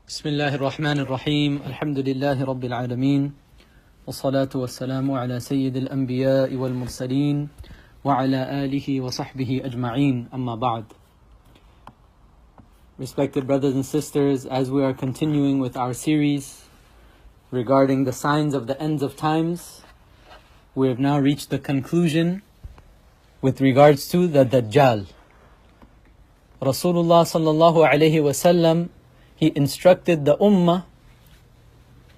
بسم الله الرحمن الرحيم الحمد لله رب العالمين والصلاة والسلام على سيد الأنبياء والمرسلين وعلى آله وصحبه أجمعين أما بعد. Respected brothers and sisters, as we are continuing with our series regarding the signs of the ends of times, we have now reached the conclusion with regards to the Dajjal. Rasulullah sallallahu alayhi wasallam, he instructed the ummah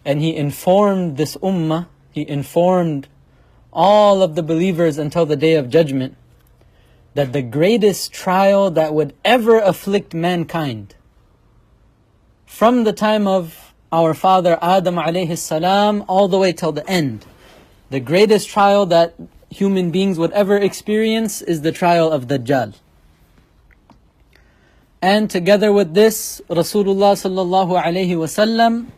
and he informed this ummah, he informed all of the believers until the Day of Judgment that the greatest trial that would ever afflict mankind from the time of our father Adam alayhi salam all the way till the end, the greatest trial that human beings would ever experience is the trial of Dajjal. And together with this, Rasulullah sallallahu alayhi wasallam,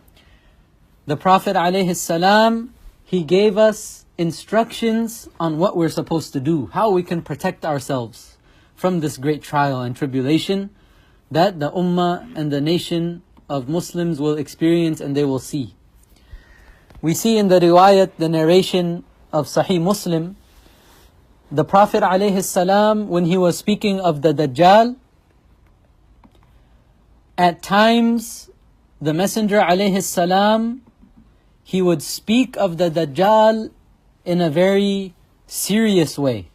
the Prophet alayhi salam, he gave us instructions on what we're supposed to do, how we can protect ourselves from this great trial and tribulation that the ummah and the nation of Muslims will experience and they will see. We see in the riwayat, the narration of Sahih Muslim, the Prophet alayhi salam, when he was speaking of the Dajjal, at times the Messenger alayhi salam, he would speak of the Dajjal in a very serious way,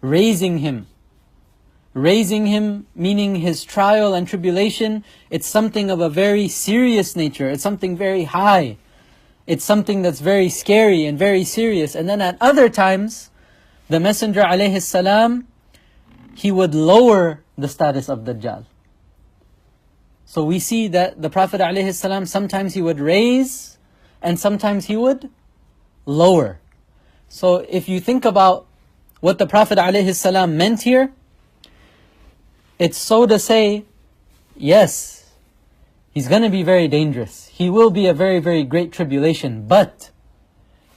raising him. Raising him meaning his trial and tribulation, it's something of a very serious nature, it's something very high, it's something that's very scary and very serious. And then at other times, the Messenger alayhi salam, he would lower the status of Dajjal. So we see that the Prophet ﷺ, sometimes he would raise and sometimes he would lower. So if you think about what the Prophet ﷺ meant here, it's so to say, yes, he's going to be very dangerous. He will be a very, very great tribulation. But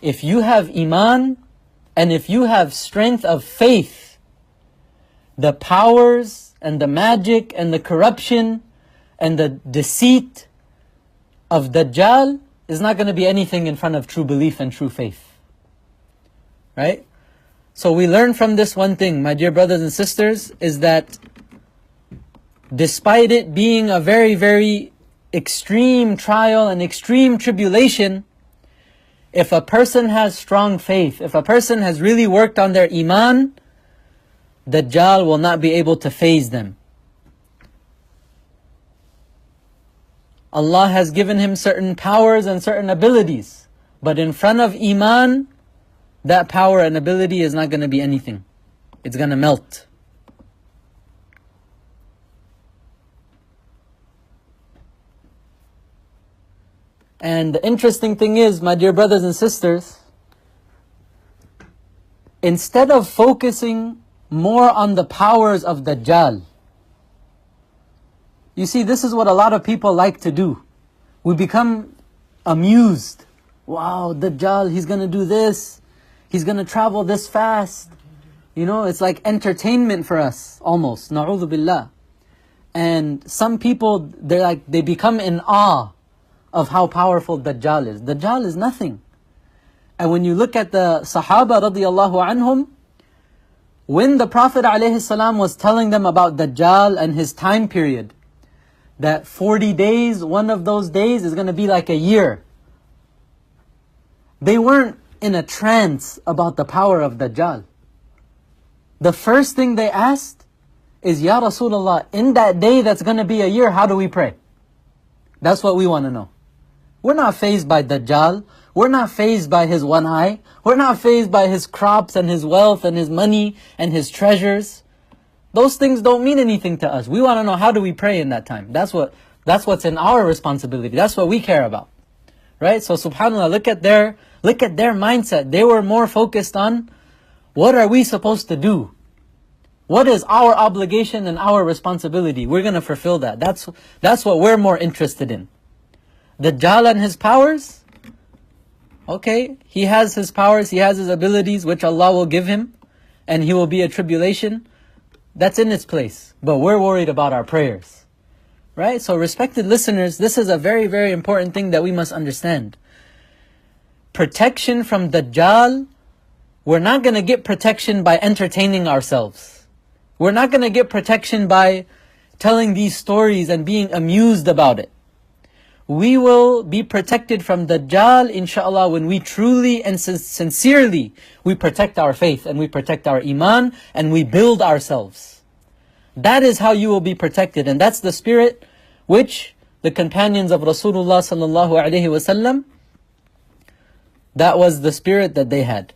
if you have iman and if you have strength of faith, the powers and the magic and the corruption and the deceit of Dajjal is not going to be anything in front of true belief and true faith. Right? So we learn from this one thing, my dear brothers and sisters, is that despite it being a very, very extreme trial and extreme tribulation, if a person has strong faith, if a person has really worked on their iman, Dajjal will not be able to faze them. Allah has given him certain powers and certain abilities, but in front of iman, that power and ability is not going to be anything. It's going to melt. And the interesting thing is, my dear brothers and sisters, instead of focusing more on the powers of Dajjal, you see, this is what a lot of people like to do. We become amused. Wow, Dajjal, he's going to do this. He's going to travel this fast. You know, it's like entertainment for us, almost. Na'udhu billah. And some people, they become in awe of how powerful Dajjal is. Dajjal is nothing. And when you look at the Sahaba radiyallahu anhum, when the Prophet ﷺ was telling them about Dajjal and his time period, that 40 days, one of those days is going to be like a year. They weren't in a trance about the power of Dajjal. The first thing they asked is, Ya Rasulullah, in that day that's going to be a year, how do we pray? That's what we want to know. We're not fazed by Dajjal. We're not fazed by his one eye. We're not fazed by his crops and his wealth and his money and his treasures. Those things don't mean anything to us. We want to know, how do we pray in that time? That's what's in our responsibility. That's what we care about. Right? So subhanAllah, look at their mindset. They were more focused on, what are we supposed to do? What is our obligation and our responsibility? We're going to fulfill that. That's what we're more interested in. Dajjal and his powers? Okay, he has his powers, he has his abilities, which Allah will give him, and he will be a tribulation. That's in its place. But we're worried about our prayers. Right? So respected listeners, this is a very, very important thing that we must understand. Protection from Dajjal, we're not going to get protection by entertaining ourselves. We're not going to get protection by telling these stories and being amused about it. We will be protected from Dajjal, inshallah, when we truly and sincerely we protect our faith and we protect our iman and we build ourselves. That is how you will be protected, and that's the spirit which the companions of Rasulullah sallallahu alaihi wasallam, that was the spirit that they had.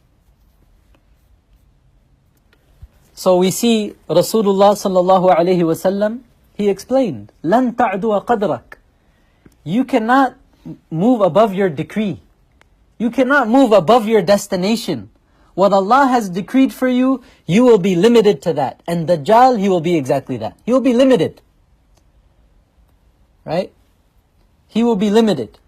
So we see Rasulullah sallallahu alaihi wasallam, he explained, لَن تَعْدُوَ قَدْرَكَ. You cannot move above your decree. You cannot move above your destination. What Allah has decreed for you, you will be limited to that. And Dajjal, he will be exactly that. He will be limited. Right? He will be limited.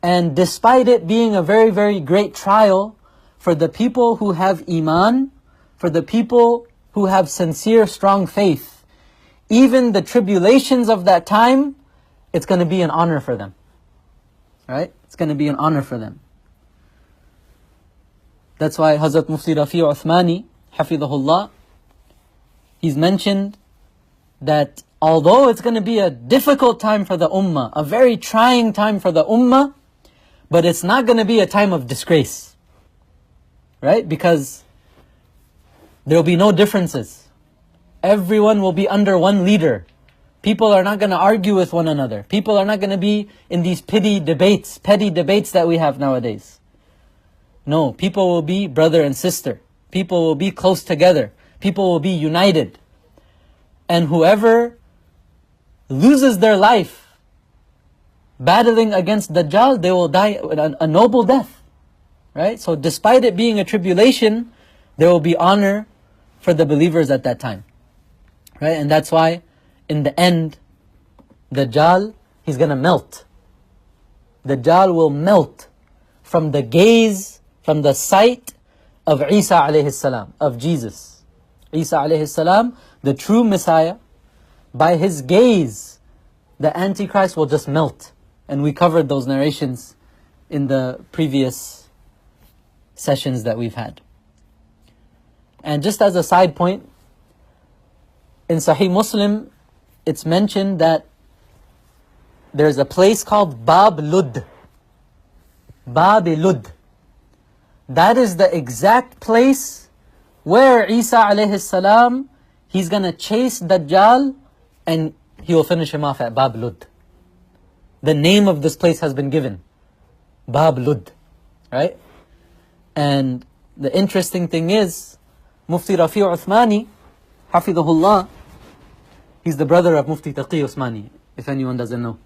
And despite it being a very, very great trial for the people who have iman, for the people who have sincere, strong faith, even the tribulations of that time, it's going to be an honor for them. Right? It's going to be an honor for them. That's why Hazrat Mufti Uthmani, Hafidhahullah, he's mentioned that although it's going to be a difficult time for the ummah, a very trying time for the ummah, but it's not going to be a time of disgrace. Right? Because there will be no differences. Everyone will be under one leader. People are not going to argue with one another. People are not going to be in these petty debates that we have nowadays. No, people will be brother and sister. People will be close together. People will be united. And whoever loses their life battling against Dajjal, they will die a noble death. Right? So despite it being a tribulation, there will be honor for the believers at that time. Right? And that's why in the end, Dajjal, he's going to melt. Dajjal will melt from the gaze, from the sight of Isa alayhi salam, of Jesus. Isa alayhi salam, the true Messiah, by his gaze, the Antichrist will just melt. And we covered those narrations in the previous sessions that we've had. And just as a side point, in Sahih Muslim, it's mentioned that there's a place called Bab Lud. Bab-i-Lud. That is the exact place where Isa alayhi salam, he's going to chase Dajjal and he will finish him off at Bab Lud. The name of this place has been given. Bab Lud. Right? And the interesting thing is, Mufti Uthmani, Hafidhahullah, he's the brother of Mufti Taqi-Usmani, if anyone doesn't know.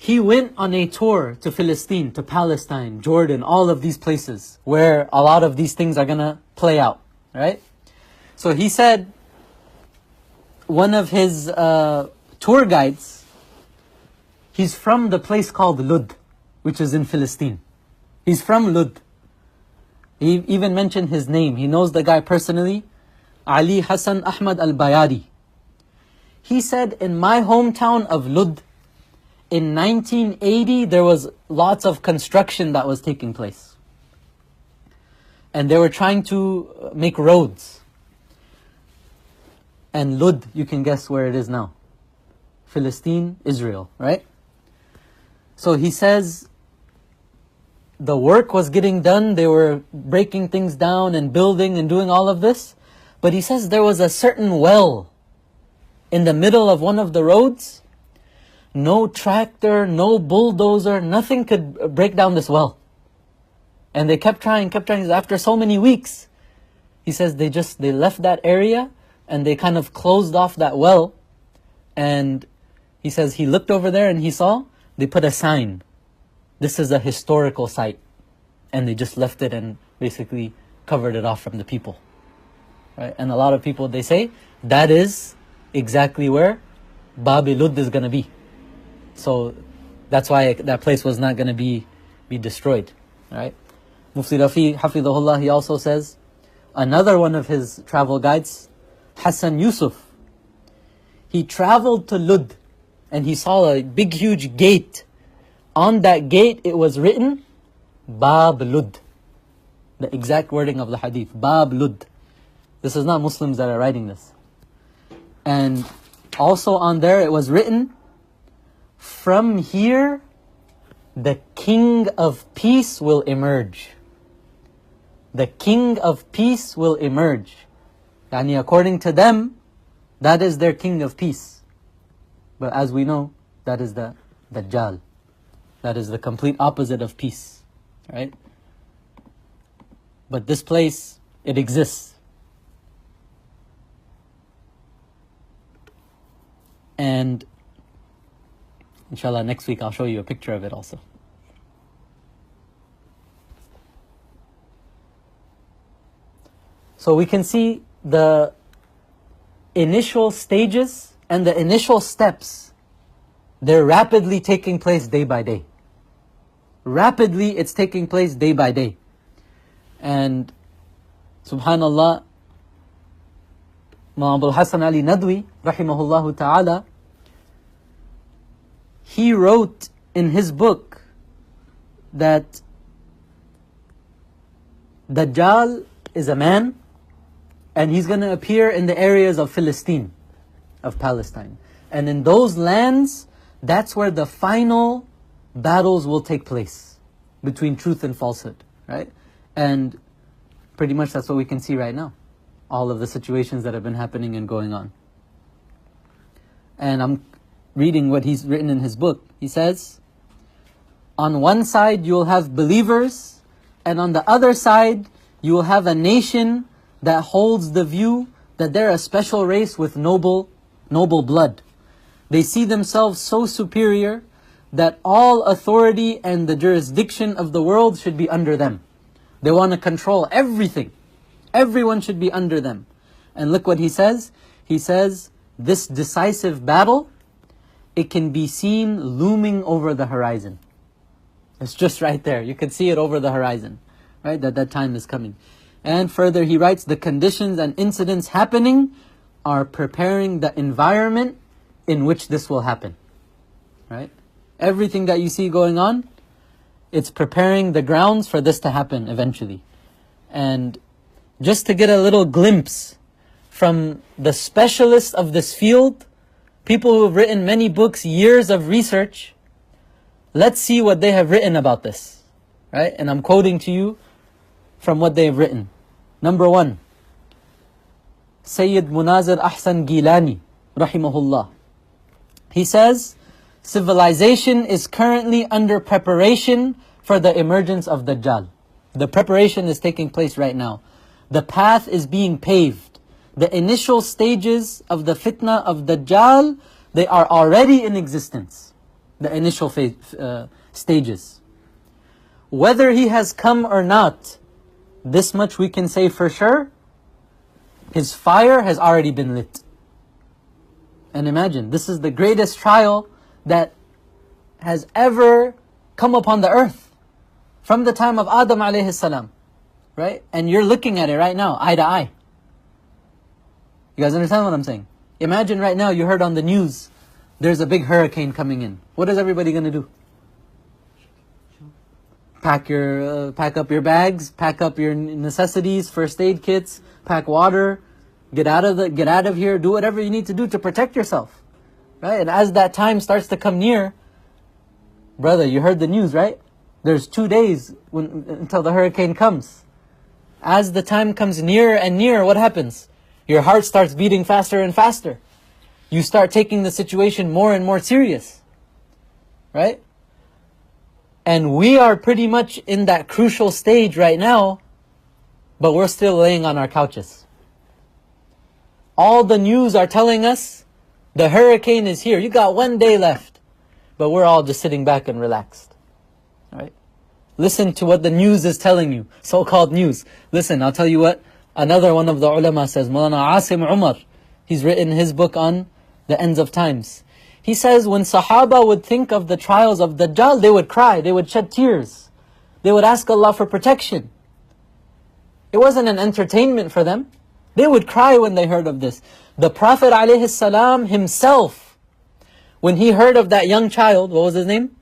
He went on a tour to Palestine, to Palestine, Jordan, all of these places where a lot of these things are going to play out. Right? So he said, one of his tour guides, he's from the place called Lud, which is in Palestine. He's from Lud. He even mentioned his name. He knows the guy personally. Ali Hassan Ahmad al-Bayadi. He said, in my hometown of Lud, in 1980, there was lots of construction that was taking place. And they were trying to make roads. And Lud, you can guess where it is now. Palestine, Israel, right? So he says, the work was getting done, they were breaking things down and building and doing all of this. But he says there was a certain well in the middle of one of the roads. No tractor, no bulldozer, nothing could break down this well. And they kept trying. After so many weeks, he says they left that area and they kind of closed off that well. And he says he looked over there and he saw they put a sign. This is a historical site. And they just left it and basically covered it off from the people. Right? And a lot of people, they say, that is exactly where Bab-i-Lud is going to be. So that's why that place was not going to be destroyed. Right? Mufti Rafi, Hafidhahullah, he also says, another one of his travel guides, Hassan Yusuf, he traveled to Lud and he saw a big huge gate. On that gate it was written, Bab Lud. The exact wording of the hadith, Bab Lud. This is not Muslims that are writing this. And also on there it was written, from here the King of Peace will emerge. The King of Peace will emerge. Yani according to them, that is their King of Peace. But as we know, that is the Dajjal. That is the complete opposite of peace. Right? But this place, it exists. And inshallah, next week I'll show you a picture of it also. So we can see the initial stages and the initial steps. They're rapidly taking place day by day. Rapidly, it's taking place day by day. And subhanallah, Mawlana Abul Hasan Ali Nadwi, rahimahullah ta'ala, he wrote in his book that Dajjal is a man and he's going to appear in the areas of Philistine, of Palestine. And in those lands, that's where the final battles will take place between truth and falsehood, right? And pretty much that's what we can see right now. All of the situations that have been happening and going on. And I'm reading what he's written in his book. He says, on one side you will have believers, and on the other side you will have a nation that holds the view that they're a special race with noble blood. They see themselves so superior that all authority and the jurisdiction of the world should be under them. They want to control everything. Everyone should be under them. And look what he says. He says, this decisive battle, it can be seen looming over the horizon. It's just right there. You can see it over the horizon, right? That time is coming. And further he writes, the conditions and incidents happening are preparing the environment in which this will happen, right? Everything that you see going on, it's preparing the grounds for this to happen eventually. And just to get a little glimpse from the specialists of this field, people who have written many books, years of research, let's see what they have written about this, right? And I'm quoting to you from what they have written. Number 1, Sayyid Munazir Ahsan Gilani, rahimahullah. He says, civilization is currently under preparation for the emergence of Dajjal. The preparation is taking place right now. The path is being paved. The initial stages of the fitna of Dajjal, they are already in existence. The initial stages. Whether he has come or not, this much we can say for sure, his fire has already been lit. And imagine, this is the greatest trial that has ever come upon the earth. From the time of Adam alayhi salam. Right? And you're looking at it right now, eye to eye. You guys understand what I'm saying? Imagine right now you heard on the news, there's a big hurricane coming in. What is everybody going to do? Pack up your bags, pack up your necessities, first aid kits, pack water, get out of here, do whatever you need to do to protect yourself. Right? And as that time starts to come near, brother, you heard the news, right? There's 2 days until the hurricane comes. As the time comes nearer and nearer, what happens? Your heart starts beating faster and faster. You start taking the situation more and more serious. Right? And we are pretty much in that crucial stage right now, but we're still laying on our couches. All the news are telling us, the hurricane is here. You got 1 day left. But we're all just sitting back and relaxed. Right? Listen to what the news is telling you. So-called news. Listen, I'll tell you what. Another one of the ulama says, Mawlana Asim Umar. He's written his book on the ends of times. He says when Sahaba would think of the trials of Dajjal, they would cry, they would shed tears. They would ask Allah for protection. It wasn't an entertainment for them. They would cry when they heard of this. The Prophet ﷺ himself, when he heard of that young child, what was his name?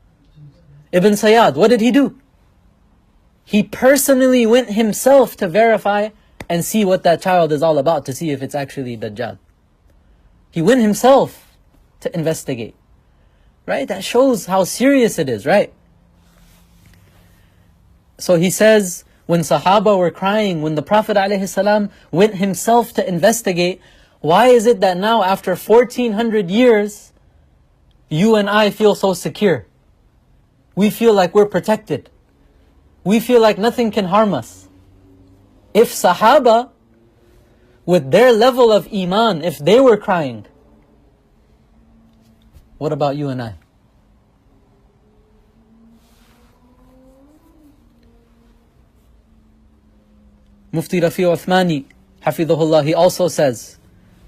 Ibn Sayyad. What did he do? He personally went himself to verify and see what that child is all about, to see if it's actually Dajjal. He went himself to investigate. Right? That shows how serious it is, right? So he says, when Sahaba were crying, when the Prophet ﷺ went himself to investigate, why is it that now after 1400 years, you and I feel so secure? We feel like we're protected. We feel like nothing can harm us. If Sahaba, with their level of Iman, if they were crying, what about you and I? Mufti Rafi Uthmani, Hafidhullah, he also says,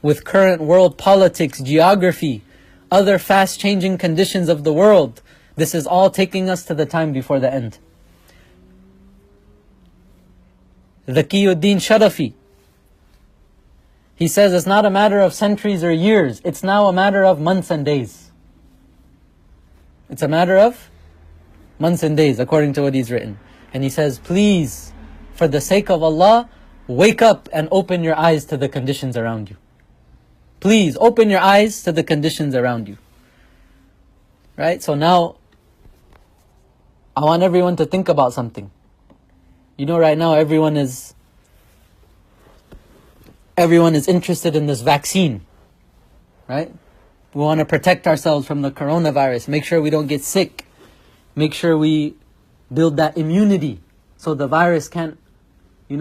with current world politics, geography, other fast-changing conditions of the world, this is all taking us to the time before the end. Zakiyuddin Sharafi, he says it's not a matter of centuries or years, it's now a matter of months and days. It's a matter of months and days, according to what he's written. And he says, please, for the sake of Allah, wake up and open your eyes to the conditions around you. Please, open your eyes to the conditions around you. Right? So now, I want everyone to think about something. You know, right now everyone is interested in this vaccine. Right? We want to protect ourselves from the coronavirus, make sure we don't get sick, make sure we build that immunity so the virus can't,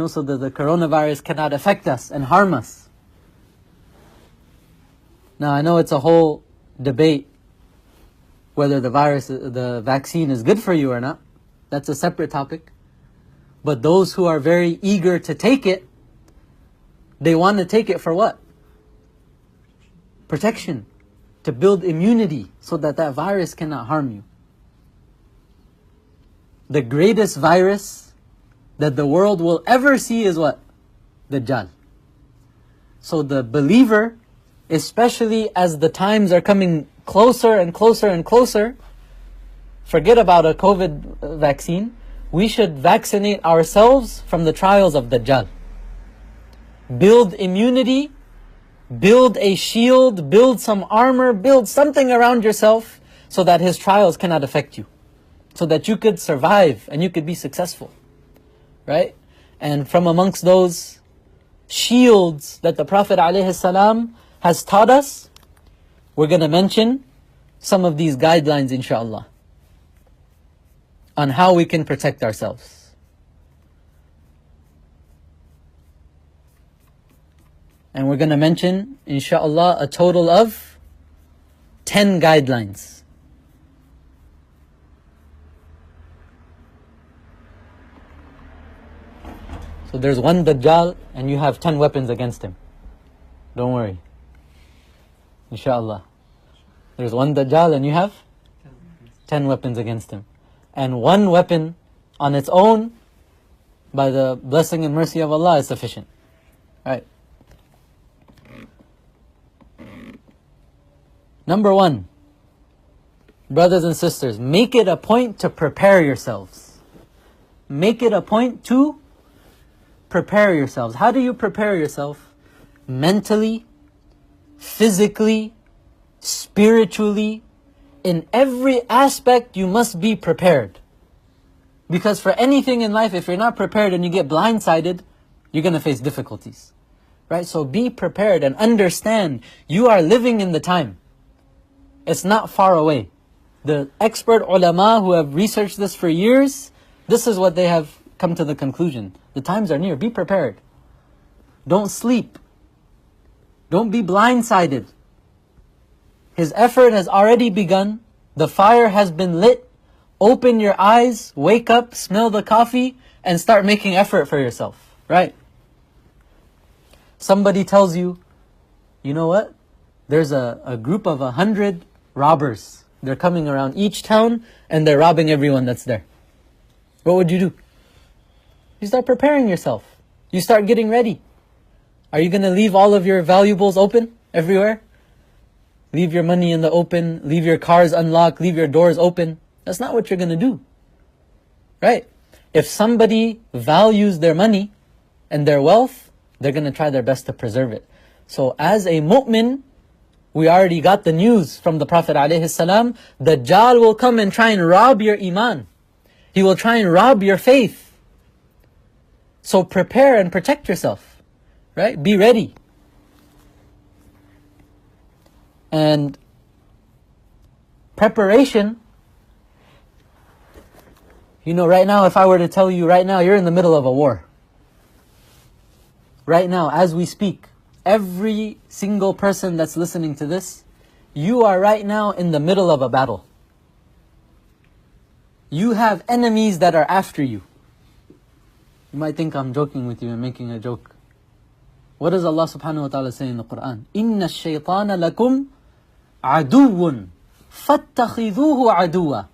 so that the coronavirus cannot affect us and harm us. Now I know it's a whole debate whether the vaccine is good for you or not. That's a separate topic. But those who are very eager to take it, they want to take it for what? Protection. To build immunity so that that virus cannot harm you. The greatest virus that the world will ever see is what? Dajjal. So the believer, especially as the times are coming closer and closer and closer, forget about a COVID vaccine, we should vaccinate ourselves from the trials of Dajjal. Build immunity, build a shield, build some armor, build something around yourself so that his trials cannot affect you. So that you could survive and you could be successful. Right? And from amongst those shields that the Prophet ﷺ has taught us, we're going to mention some of these guidelines, inshaAllah, on how we can protect ourselves. And we're going to mention, inshaAllah, a total of 10 guidelines. So there's one Dajjal and you have 10 weapons against him. Don't worry. InshaAllah. There's one Dajjal and you have 10 weapons against him. And one weapon on its own, by the blessing and mercy of Allah, is sufficient. Right? Number one, brothers and sisters, make it a point to prepare yourselves. Make it a point to prepare yourselves. How do you prepare yourself? Mentally, physically, spiritually. In every aspect you must be prepared. Because for anything in life, if you're not prepared and you get blindsided, you're going to face difficulties. Right? So be prepared and understand you are living in the time. It's not far away. The expert ulama who have researched this for years, this is what they have come to the conclusion. The times are near. Be prepared. Don't sleep. Don't be blindsided. His effort has already begun. The fire has been lit. Open your eyes, wake up, smell the coffee, and start making effort for yourself. Right? Somebody tells you, you know what? There's a group of 100 robbers. They're coming around each town and they're robbing everyone that's there. What would you do? You start preparing yourself. You start getting ready. Are you going to leave all of your valuables open? everywhere? Leave your money in the open, leave your cars unlocked, leave your doors open. That's not what you're going to do. Right? If somebody values their money and their wealth, they're going to try their best to preserve it. So as a mu'min, we already got the news from the Prophet ﷺ, Dajjal will come and try and rob your iman. He will try and rob your faith. So prepare and protect yourself. Right? Be ready. And preparation, right now, if I were to tell you right now, you're in the middle of a war. Right now, as we speak, every single person that's listening to this, you are right now in the middle of a battle. You have enemies that are after you. You might think I'm joking with you and making a joke. What does Allah subhanahu wa ta'ala say in the Quran? إِنَّ الشَّيْطَانَ لَكُمْ عَدُوٌ فَاتَّخِذُوهُ عَدُوًا.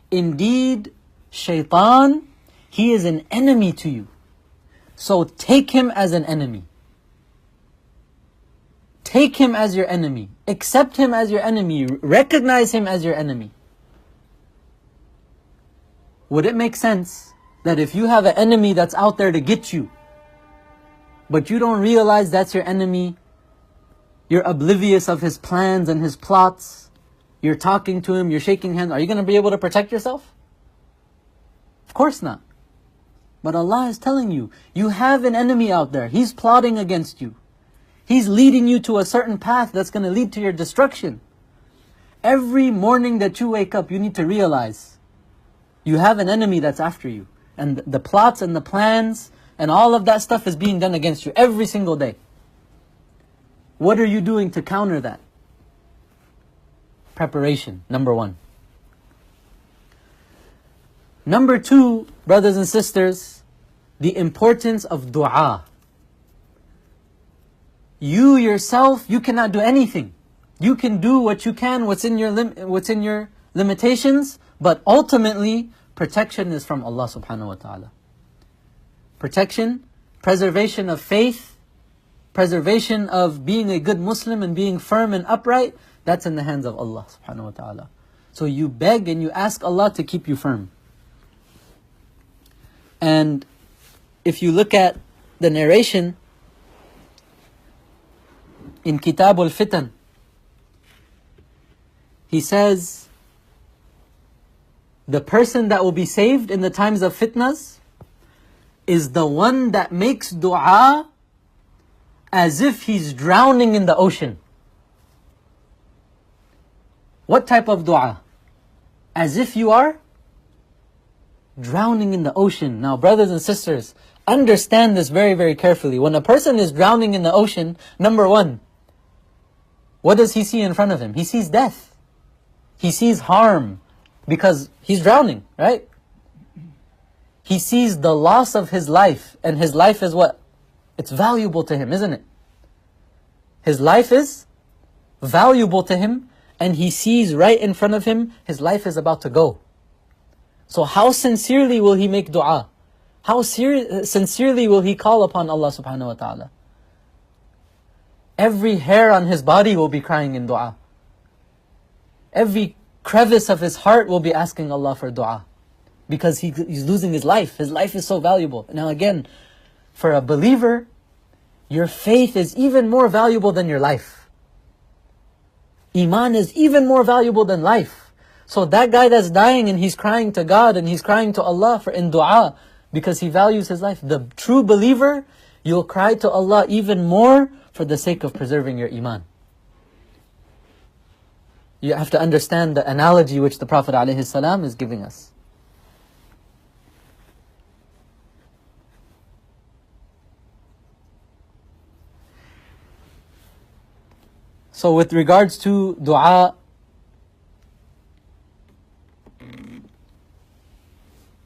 Indeed, shaitan, he is an enemy to you. So take him as an enemy. Take him as your enemy. Accept him as your enemy. Recognize him as your enemy. Would it make sense that if you have an enemy that's out there to get you, but you don't realize that's your enemy, you're oblivious of his plans and his plots, you're talking to him, you're shaking hands, are you going to be able to protect yourself? Of course not. But Allah is telling you, you have an enemy out there. He's plotting against you. He's leading you to a certain path that's going to lead to your destruction. Every morning that you wake up, you need to realize you have an enemy that's after you. And the plots and the plans and all of that stuff is being done against you every single day. What are you doing to counter that? Preparation, number one. Number two, brothers and sisters, the importance of dua. You yourself, you cannot do anything. You can do what you can, what's in your limitations, but ultimately, protection is from Allah subhanahu wa ta'ala. Protection, preservation of faith, preservation of being a good Muslim and being firm and upright, that's in the hands of Allah subhanahu wa ta'ala. So you beg and you ask Allah to keep you firm. And if you look at the narration in Kitab al-Fitan, he says, the person that will be saved in the times of fitnas is the one that makes dua as if he's drowning in the ocean. What type of dua? As if you are drowning in the ocean. Now, brothers and sisters, understand this very, very carefully. When a person is drowning in the ocean, number one, what does he see in front of him? He sees death. He sees harm because he's drowning, right? He sees the loss of his life, and his life is what? It's valuable to him, isn't it? His life is valuable to him, and he sees right in front of him, his life is about to go. So how sincerely will he make dua? How sincerely will he call upon Allah subhanahu wa ta'ala? Every hair on his body will be crying in dua. Every crevice of his heart will be asking Allah for dua. Because he's losing his life. His life is so valuable. Now again, for a believer, your faith is even more valuable than your life. Iman is even more valuable than life. So that guy that's dying and he's crying to God and he's crying to Allah in dua because he values his life. The true believer, you'll cry to Allah even more for the sake of preserving your iman. You have to understand the analogy which the Prophet ﷺ is giving us. So with regards to dua,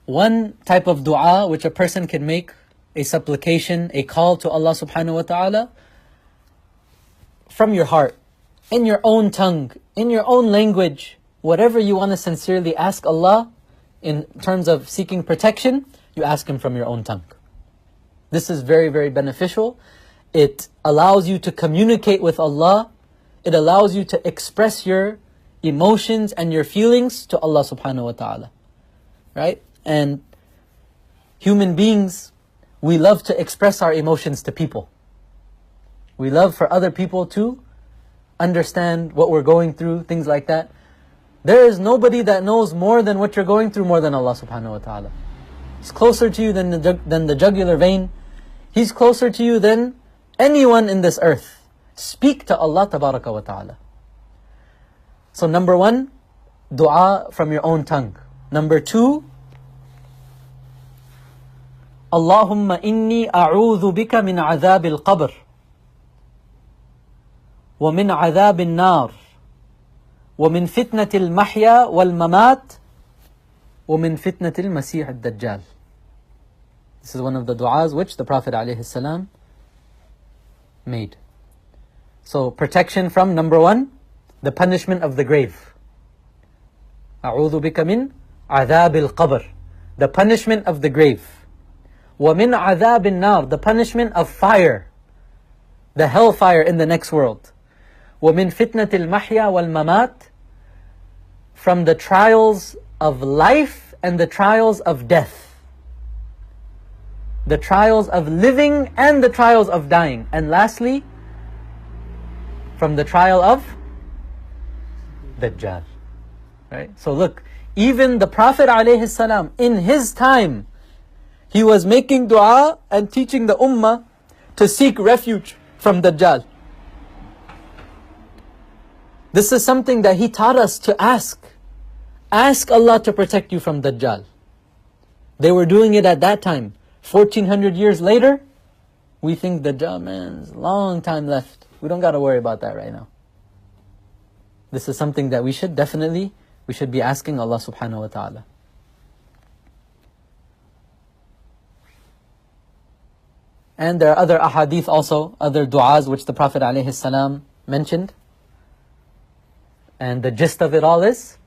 one type of dua which a person can make, a supplication, a call to Allah subhanahu wa ta'ala, from your heart, in your own tongue, in your own language, whatever you want to sincerely ask Allah in terms of seeking protection, you ask Him from your own tongue. This is very, very beneficial. It allows you to communicate with Allah. It allows you to express your emotions and your feelings to Allah subhanahu wa ta'ala. Right? And human beings, we love to express our emotions to people. We love for other people to understand what we're going through, things like that. There is nobody that knows more than what you're going through more than Allah subhanahu wa ta'ala. He's closer to you than the jugular vein. He's closer to you than anyone in this earth. Speak to Allah tabaraka wa ta'ala. So number one, dua from your own tongue. Number two, Allahumma inni a'udhu bika min adhab al-qabr wa min adhab al-nar wa min fitnat al-mahya wal-mamat wa min fitnat al-masih al-dajjal. This is one of the du'as which the Prophet ﷺ made. So protection from, number one, the punishment of the grave. A'udhu bika min adhab al-qabr, the punishment of the grave. وَمِنْ عَذَابِ النَّارِ, the punishment of fire, the hellfire in the next world. وَمِنْ فِتْنَةِ الْمَحْيَا وَالْمَمَاتِ, from the trials of life and the trials of death. The trials of living and the trials of dying. And lastly, from the trial of Dajjal. Right? So look, even the Prophet ﷺ, in his time, he was making dua and teaching the ummah to seek refuge from Dajjal. This is something that he taught us to ask. Ask Allah to protect you from Dajjal. They were doing it at that time. 1400 years later, we think Dajjal, man, there's a long time left. We don't got to worry about that right now. This is something that we should be asking Allah subhanahu wa ta'ala. And there are other ahadith also, other du'as which the Prophet ﷺ mentioned. And the gist of it all is,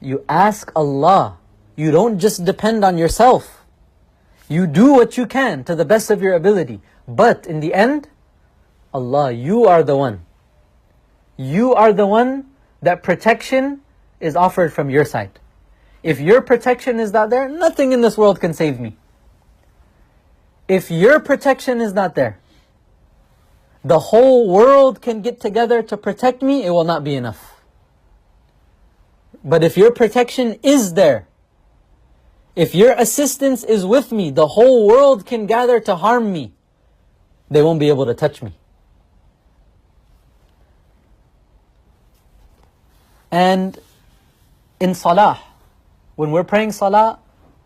you ask Allah. You don't just depend on yourself. You do what you can to the best of your ability. But in the end, Allah, you are the one. You are the one that protection is offered from your side. If your protection is not there, nothing in this world can save me. If your protection is not there, the whole world can get together to protect me, it will not be enough. But if your protection is there, if your assistance is with me, the whole world can gather to harm me. They won't be able to touch me. And in salah, when we're praying salah,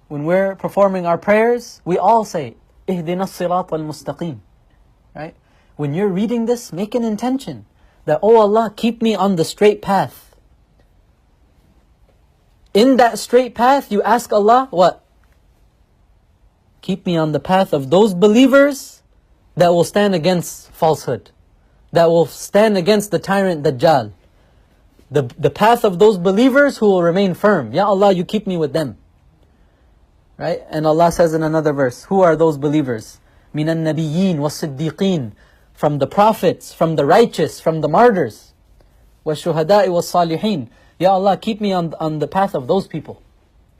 when we're performing our prayers, we all say, اهدنا الصراط المستقيم. Right? When you're reading this, make an intention that, oh Allah, keep me on the straight path. In that straight path, you ask Allah, what? Keep me on the path of those believers that will stand against falsehood, that will stand against the tyrant Dajjal. The path of those believers who will remain firm. Ya Allah, you keep me with them. Right? And Allah says in another verse, who are those believers? مِنَ النَّبِيِّينَ وَالصِّدِّيقِينَ, from the prophets, from the righteous, from the martyrs. وَالشُّهَدَاءِ وَالصَّالِحِينَ. Ya Allah, keep me on the path of those people.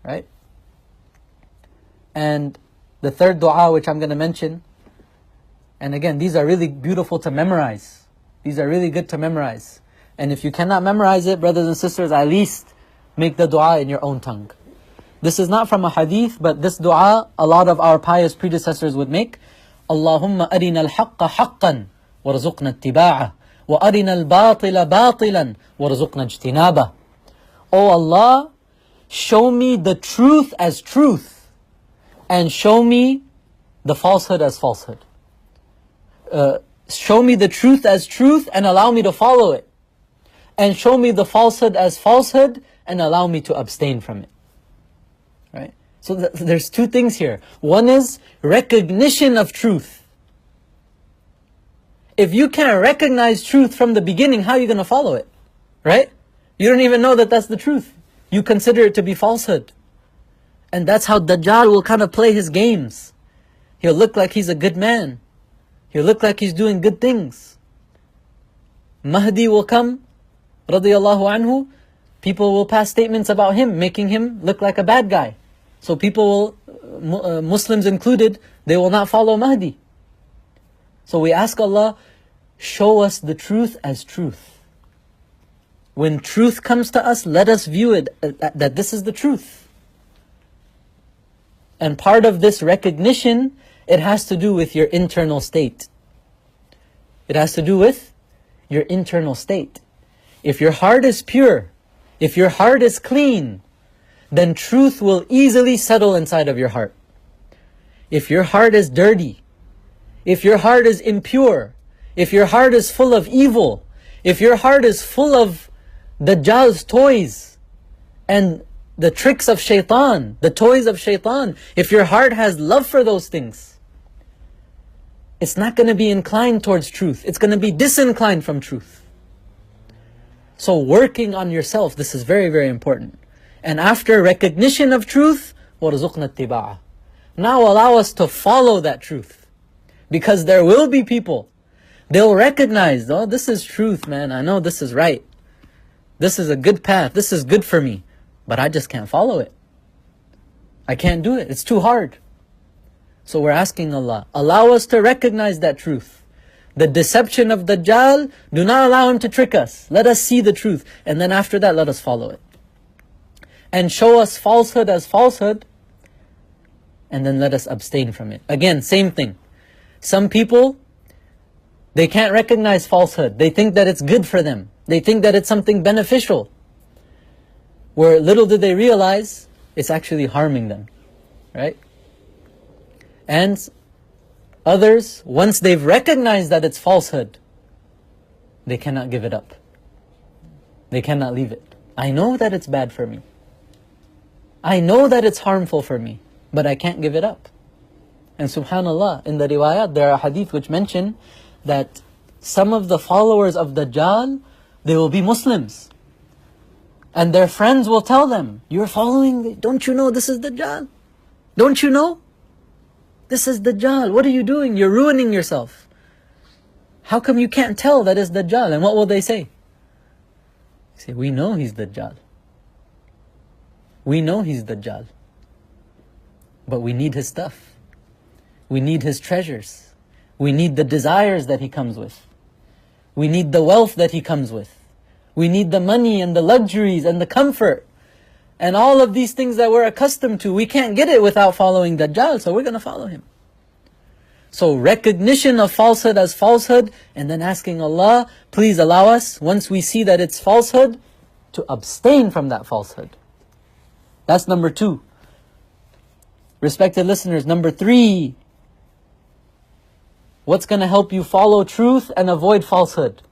Right? And the third dua which I'm going to mention, and again, these are really beautiful to memorize. These are really good to memorize. And if you cannot memorize it, brothers and sisters, at least make the dua in your own tongue. This is not from a hadith, but this dua, a lot of our pious predecessors would make. Allahumma arina al-haqqa haqqan, warzuqna ittiba'ah, wa arina al-batila batilan, warzuqna ijtinabah. Oh Allah, show me the truth as truth, and show me the falsehood as falsehood. Show me the truth as truth and allow me to follow it. And show me the falsehood as falsehood and allow me to abstain from it. Right? So there's two things here. One is recognition of truth. If you can't recognize truth from the beginning, how are you going to follow it? Right? You don't even know that that's the truth. You consider it to be falsehood. And that's how Dajjal will kind of play his games. He'll look like he's a good man. He'll look like he's doing good things. Mahdi will come, radiyallahu anhu. People will pass statements about him, making him look like a bad guy. So people will, Muslims included, they will not follow Mahdi. So we ask Allah, show us the truth as truth. When truth comes to us, let us view it that this is the truth. And part of this recognition, it has to do with your internal state. It has to do with your internal state. If your heart is pure, if your heart is clean, then truth will easily settle inside of your heart. If your heart is dirty, if your heart is impure, if your heart is full of evil, if your heart is full of Dajjal's toys and the tricks of shaitan, the toys of shaitan, if your heart has love for those things, it's not going to be inclined towards truth. It's going to be disinclined from truth. So working on yourself, this is very, very important. And after recognition of truth, وَرْزُقْنَا اتِّبَاعَهُ. Now allow us to follow that truth. Because there will be people, they'll recognize, oh, this is truth, man. I know this is right. This is a good path. This is good for me. But I just can't follow it. I can't do it. It's too hard. So we're asking Allah, allow us to recognize that truth. The deception of Dajjal, do not allow him to trick us. Let us see the truth. And then after that, let us follow it. And show us falsehood as falsehood. And then let us abstain from it. Again, same thing. Some people, they can't recognize falsehood. They think that it's good for them. They think that it's something beneficial. Where little do they realize, it's actually harming them. Right? And others, once they've recognized that it's falsehood, they cannot give it up. They cannot leave it. I know that it's bad for me. I know that it's harmful for me, but I can't give it up. And subhanallah, in the riwayat, there are hadith which mention that some of the followers of Dajjal, they will be Muslims. And their friends will tell them, you're following, don't you know this is Dajjal? Don't you know? This is Dajjal. What are you doing? You're ruining yourself. How come you can't tell that it's Dajjal? And what will they say? They say, we know he's Dajjal. We know he's Dajjal. But we need his stuff. We need his treasures. We need the desires that he comes with. We need the wealth that he comes with. We need the money and the luxuries and the comfort. And all of these things that we're accustomed to, we can't get it without following Dajjal, so we're going to follow him. So recognition of falsehood as falsehood, and then asking Allah, please allow us, once we see that it's falsehood, to abstain from that falsehood. That's number 2. Respected listeners, number 3. What's going to help you follow truth and avoid falsehood?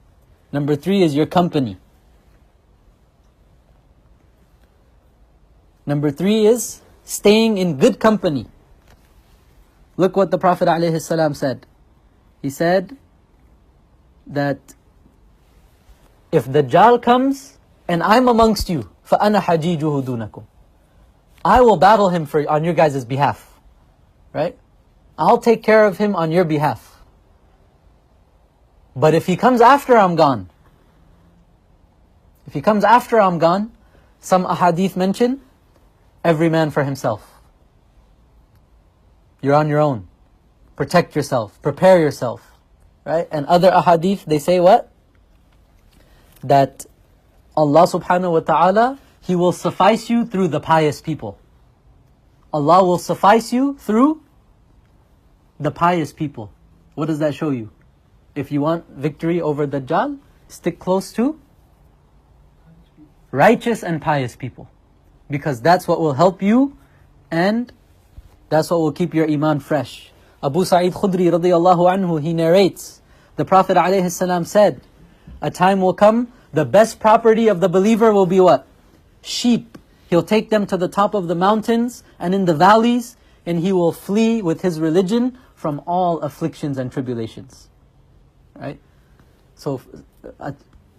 Number 3 is your company. Number 3 is staying in good company. Look what the Prophet ﷺ said. He said that if Dajjal comes and I'm amongst you, فَأَنَا حَجِيجُهُ دُونَكُمْ, I will battle him on your guys' behalf. Right? I'll take care of him on your behalf. But if he comes after I'm gone, some ahadith mention, every man for himself. You're on your own. Protect yourself. Prepare yourself. Right? And other ahadith, they say what? That Allah subhanahu wa ta'ala, He will suffice you through the pious people. Allah will suffice you through the pious people. What does that show you? If you want victory over Dajjal, stick close to righteous and pious people. Because that's what will help you, and that's what will keep your iman fresh. Abu Sa'id Khudri radiyallahu anhu, he narrates, the Prophet ﷺ said, a time will come, the best property of the believer will be what? Sheep. He'll take them to the top of the mountains and in the valleys, and he will flee with his religion from all afflictions and tribulations. Right? So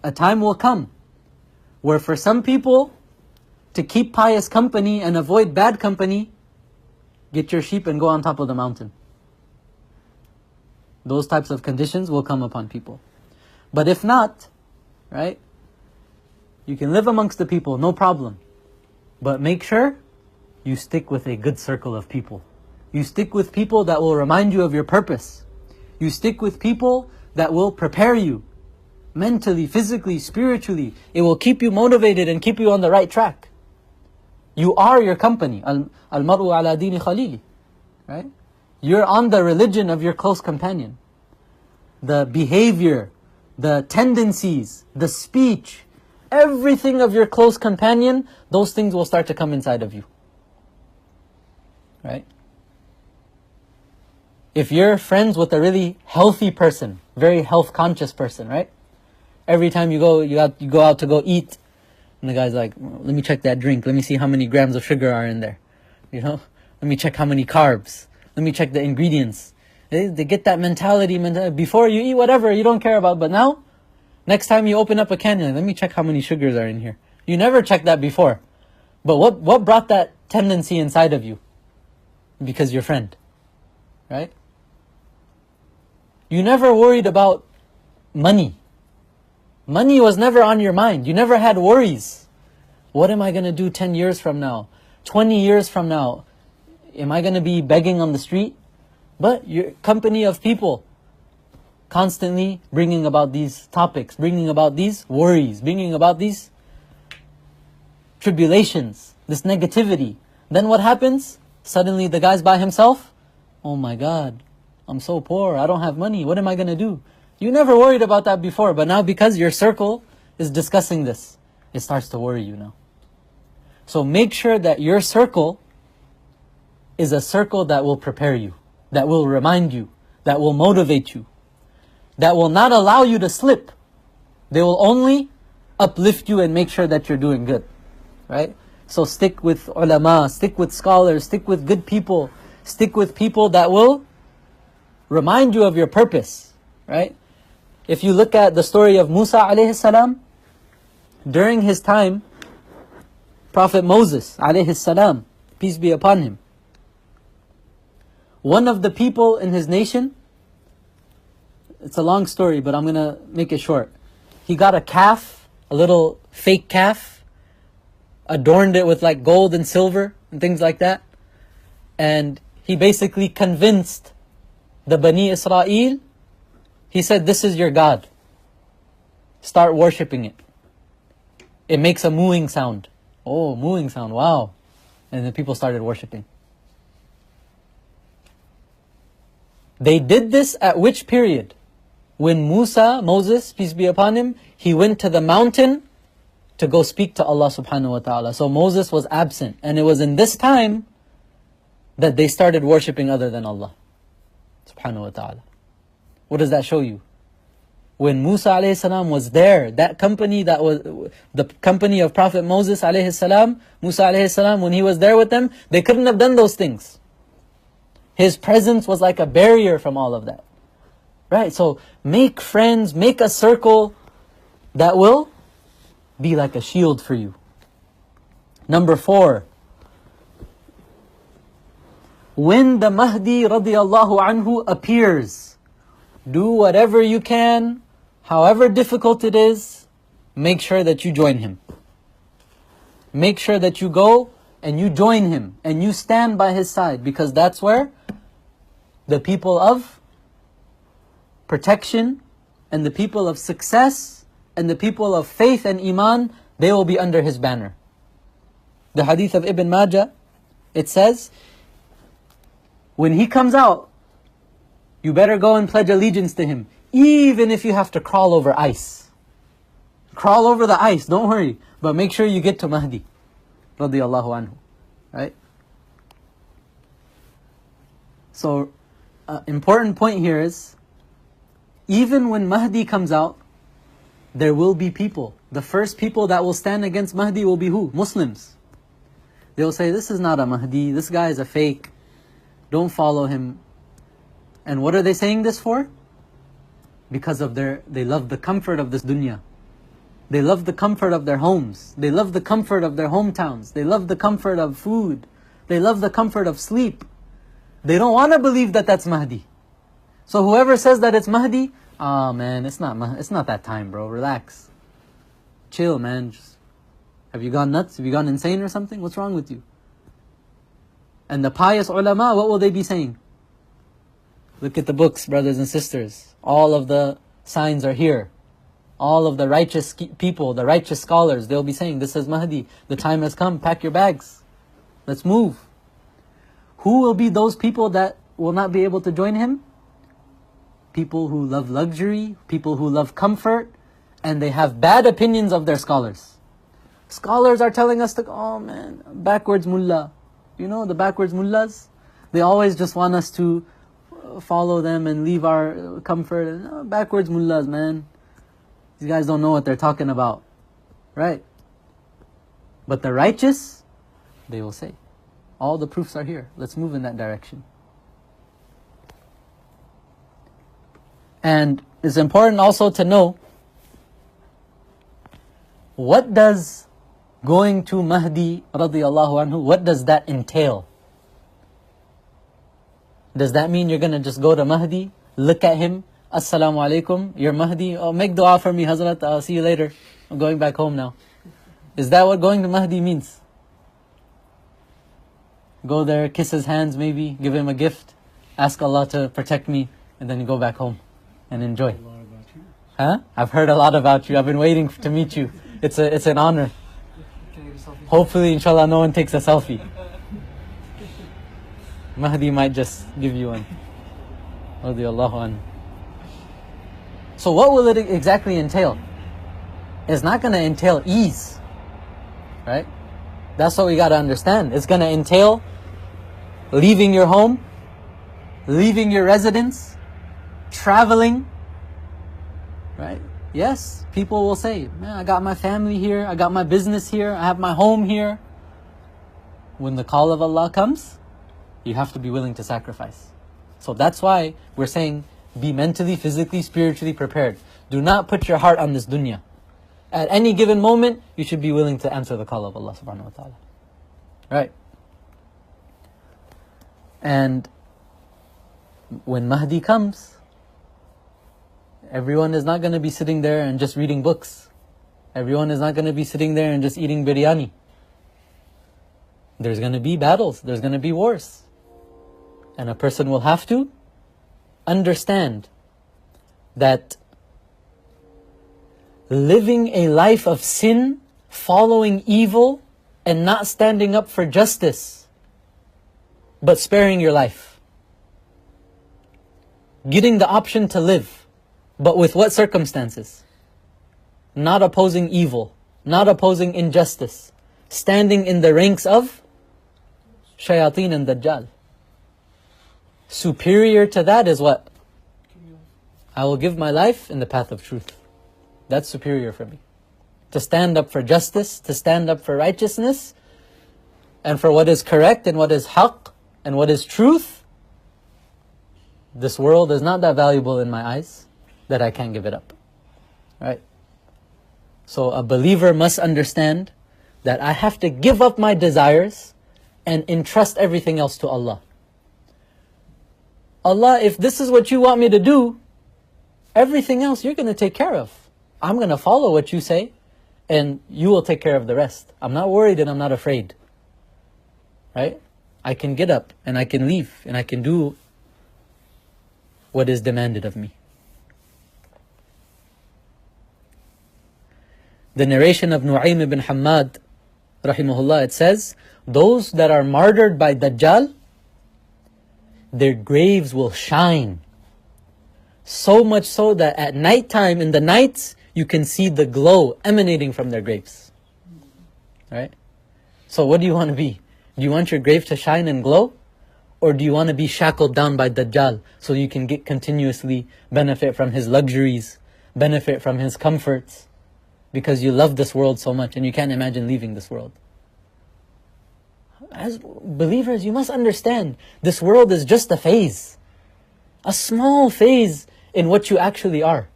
a time will come where for some people, to keep pious company and avoid bad company, get your sheep and go on top of the mountain. Those types of conditions will come upon people. But if not, right, you can live amongst the people, no problem. But make sure you stick with a good circle of people. You stick with people that will remind you of your purpose. You stick with people that will prepare you mentally, physically, spiritually. It will keep you motivated and keep you on the right track. You are your company. Al-mar'u ala dini khalili. Right? You're on the religion of your close companion. The behavior, the tendencies, the speech, everything of your close companion, those things will start to come inside of you. Right? If you're friends with a really healthy person, very health conscious person, right? Every time you go out to go eat, and the guy's like, let me check that drink, let me see how many grams of sugar are in there. Let me check how many carbs. Let me check the ingredients. They get that mentality before you eat whatever you don't care about, but now, next time you open up a can, let me check how many sugars are in here. You never checked that before. But what brought that tendency inside of you? Because your friend. Right? You never worried about money. Money was never on your mind. You never had worries. What am I going to do 10 years from now? 20 years from now? Am I going to be begging on the street? But your company of people constantly bringing about these topics, bringing about these worries, bringing about these tribulations, this negativity. Then what happens? Suddenly the guy's by himself. Oh my God, I'm so poor, I don't have money, what am I going to do? You never worried about that before, but now because your circle is discussing this, it starts to worry you now. So make sure that your circle is a circle that will prepare you, that will remind you, that will motivate you, that will not allow you to slip. They will only uplift you and make sure that you're doing good. Right? So stick with ulama, stick with scholars, stick with good people, stick with people that will remind you of your purpose. Right? If you look at the story of Musa alayhi salam, during his time, Prophet Moses alayhi salam, peace be upon him, one of the people in his nation, it's a long story, but I'm going to make it short. He got a calf, a little fake calf, adorned it with like gold and silver and things like that. And he basically convinced the Bani Israel, he said, this is your God. Start worshipping it. It makes a mooing sound. Oh, mooing sound, wow. And then people started worshipping. They did this at which period? When Moses, peace be upon him, he went to the mountain to go speak to Allah subhanahu wa ta'ala. So Moses was absent. And it was in this time that they started worshipping other than Allah subhanahu wa ta'ala. What does that show you? When Musa alayhi salam was there, that company that was the company of Prophet Moses alayhi salam, Musa alayhi salam, when he was there with them, they couldn't have done those things. His presence was like a barrier from all of that. Right? So make friends, make a circle that will be like a shield for you. Number 4. When the Mahdi radiyallahu anhu appears, do whatever you can, however difficult it is, make sure that you join him. Make sure that you go and you join him and you stand by his side, because that's where the people of protection and the people of success and the people of faith and iman, they will be under his banner. The hadith of Ibn Majah, it says, when he comes out, you better go and pledge allegiance to him, even if you have to crawl over ice. Crawl over the ice, don't worry, but make sure you get to Mahdi radiyallahu anhu. Right? So, important point here is, even when Mahdi comes out, there will be people. The first people that will stand against Mahdi will be who? Muslims. They will say, this is not a Mahdi, this guy is a fake, don't follow him. And what are they saying this for? Because of they love the comfort of this dunya. They love the comfort of their homes. They love the comfort of their hometowns. They love the comfort of food. They love the comfort of sleep. They don't want to believe that that's Mahdi. So whoever says that it's Mahdi, oh man, it's not that time, bro. Relax. Chill, man. Have you gone nuts? Have you gone insane or something? What's wrong with you? And the pious ulama, what will they be saying? Look at the books, brothers and sisters. All of the signs are here. All of the righteous people, the righteous scholars, they'll be saying, this is Mahdi. The time has come. Pack your bags. Let's move. Who will be those people that will not be able to join him? People who love luxury, people who love comfort, and they have bad opinions of their scholars. Scholars are telling us to, oh man, backwards mullah. You know the backwards mullahs? They always just want us to follow them and leave our comfort. And, backwards mullahs, man. These guys don't know what they're talking about. Right? But the righteous, they will say, all the proofs are here. Let's move in that direction. And it's important also to know, what does going to Mahdi radiallahu anhu, what does that entail? Does that mean you're going to just go to Mahdi, look at him, Assalamu alaikum, you're Mahdi, oh, make dua for me, Hazrat, I'll see you later, I'm going back home now. Is that what going to Mahdi means? Go there, kiss his hands maybe, give him a gift, ask Allah to protect me, and then you go back home and enjoy. Huh? I've heard a lot about you, I've been waiting to meet you. It's an honor. Hopefully, inshallah, no one takes a selfie. Mahdi might just give you one. Radiallahu anhu. So what will it exactly entail? It's not going to entail ease. Right? That's what we got to understand. It's going to entail leaving your home, leaving your residence, traveling. Right? Yes, people will say, man, I got my family here, I got my business here, I have my home here. When the call of Allah comes, you have to be willing to sacrifice. So that's why we're saying, be mentally, physically, spiritually prepared. Do not put your heart on this dunya. At any given moment, you should be willing to answer the call of Allah subhanahu wa ta'ala. Right? And when Mahdi comes, everyone is not going to be sitting there and just reading books. Everyone is not going to be sitting there and just eating biryani. There's going to be battles. There's going to be wars. And a person will have to understand that living a life of sin, following evil, and not standing up for justice, but sparing your life. Getting the option to live, but with what circumstances? Not opposing evil, not opposing injustice, standing in the ranks of shayateen and dajjal. Superior to that is what? I will give my life in the path of truth. That's superior for me. To stand up for justice, to stand up for righteousness, and for what is correct and what is haqq and what is truth. This world is not that valuable in my eyes that I can't give it up. Right? So a believer must understand that I have to give up my desires and entrust everything else to Allah. Allah, if this is what you want me to do, everything else you're going to take care of. I'm going to follow what you say, and you will take care of the rest. I'm not worried and I'm not afraid. Right? I can get up and I can leave and I can do what is demanded of me. The narration of Nu'aym ibn Hammad, rahimahullah, it says, those that are martyred by Dajjal, their graves will shine. So much so that at night time, in the nights, you can see the glow emanating from their graves. Right? So what do you want to be? Do you want your grave to shine and glow? Or do you want to be shackled down by Dajjal so you can get continuously benefit from his luxuries, benefit from his comforts, because you love this world so much and you can't imagine leaving this world? As believers, you must understand, this world is just a phase. A small phase in what you actually are.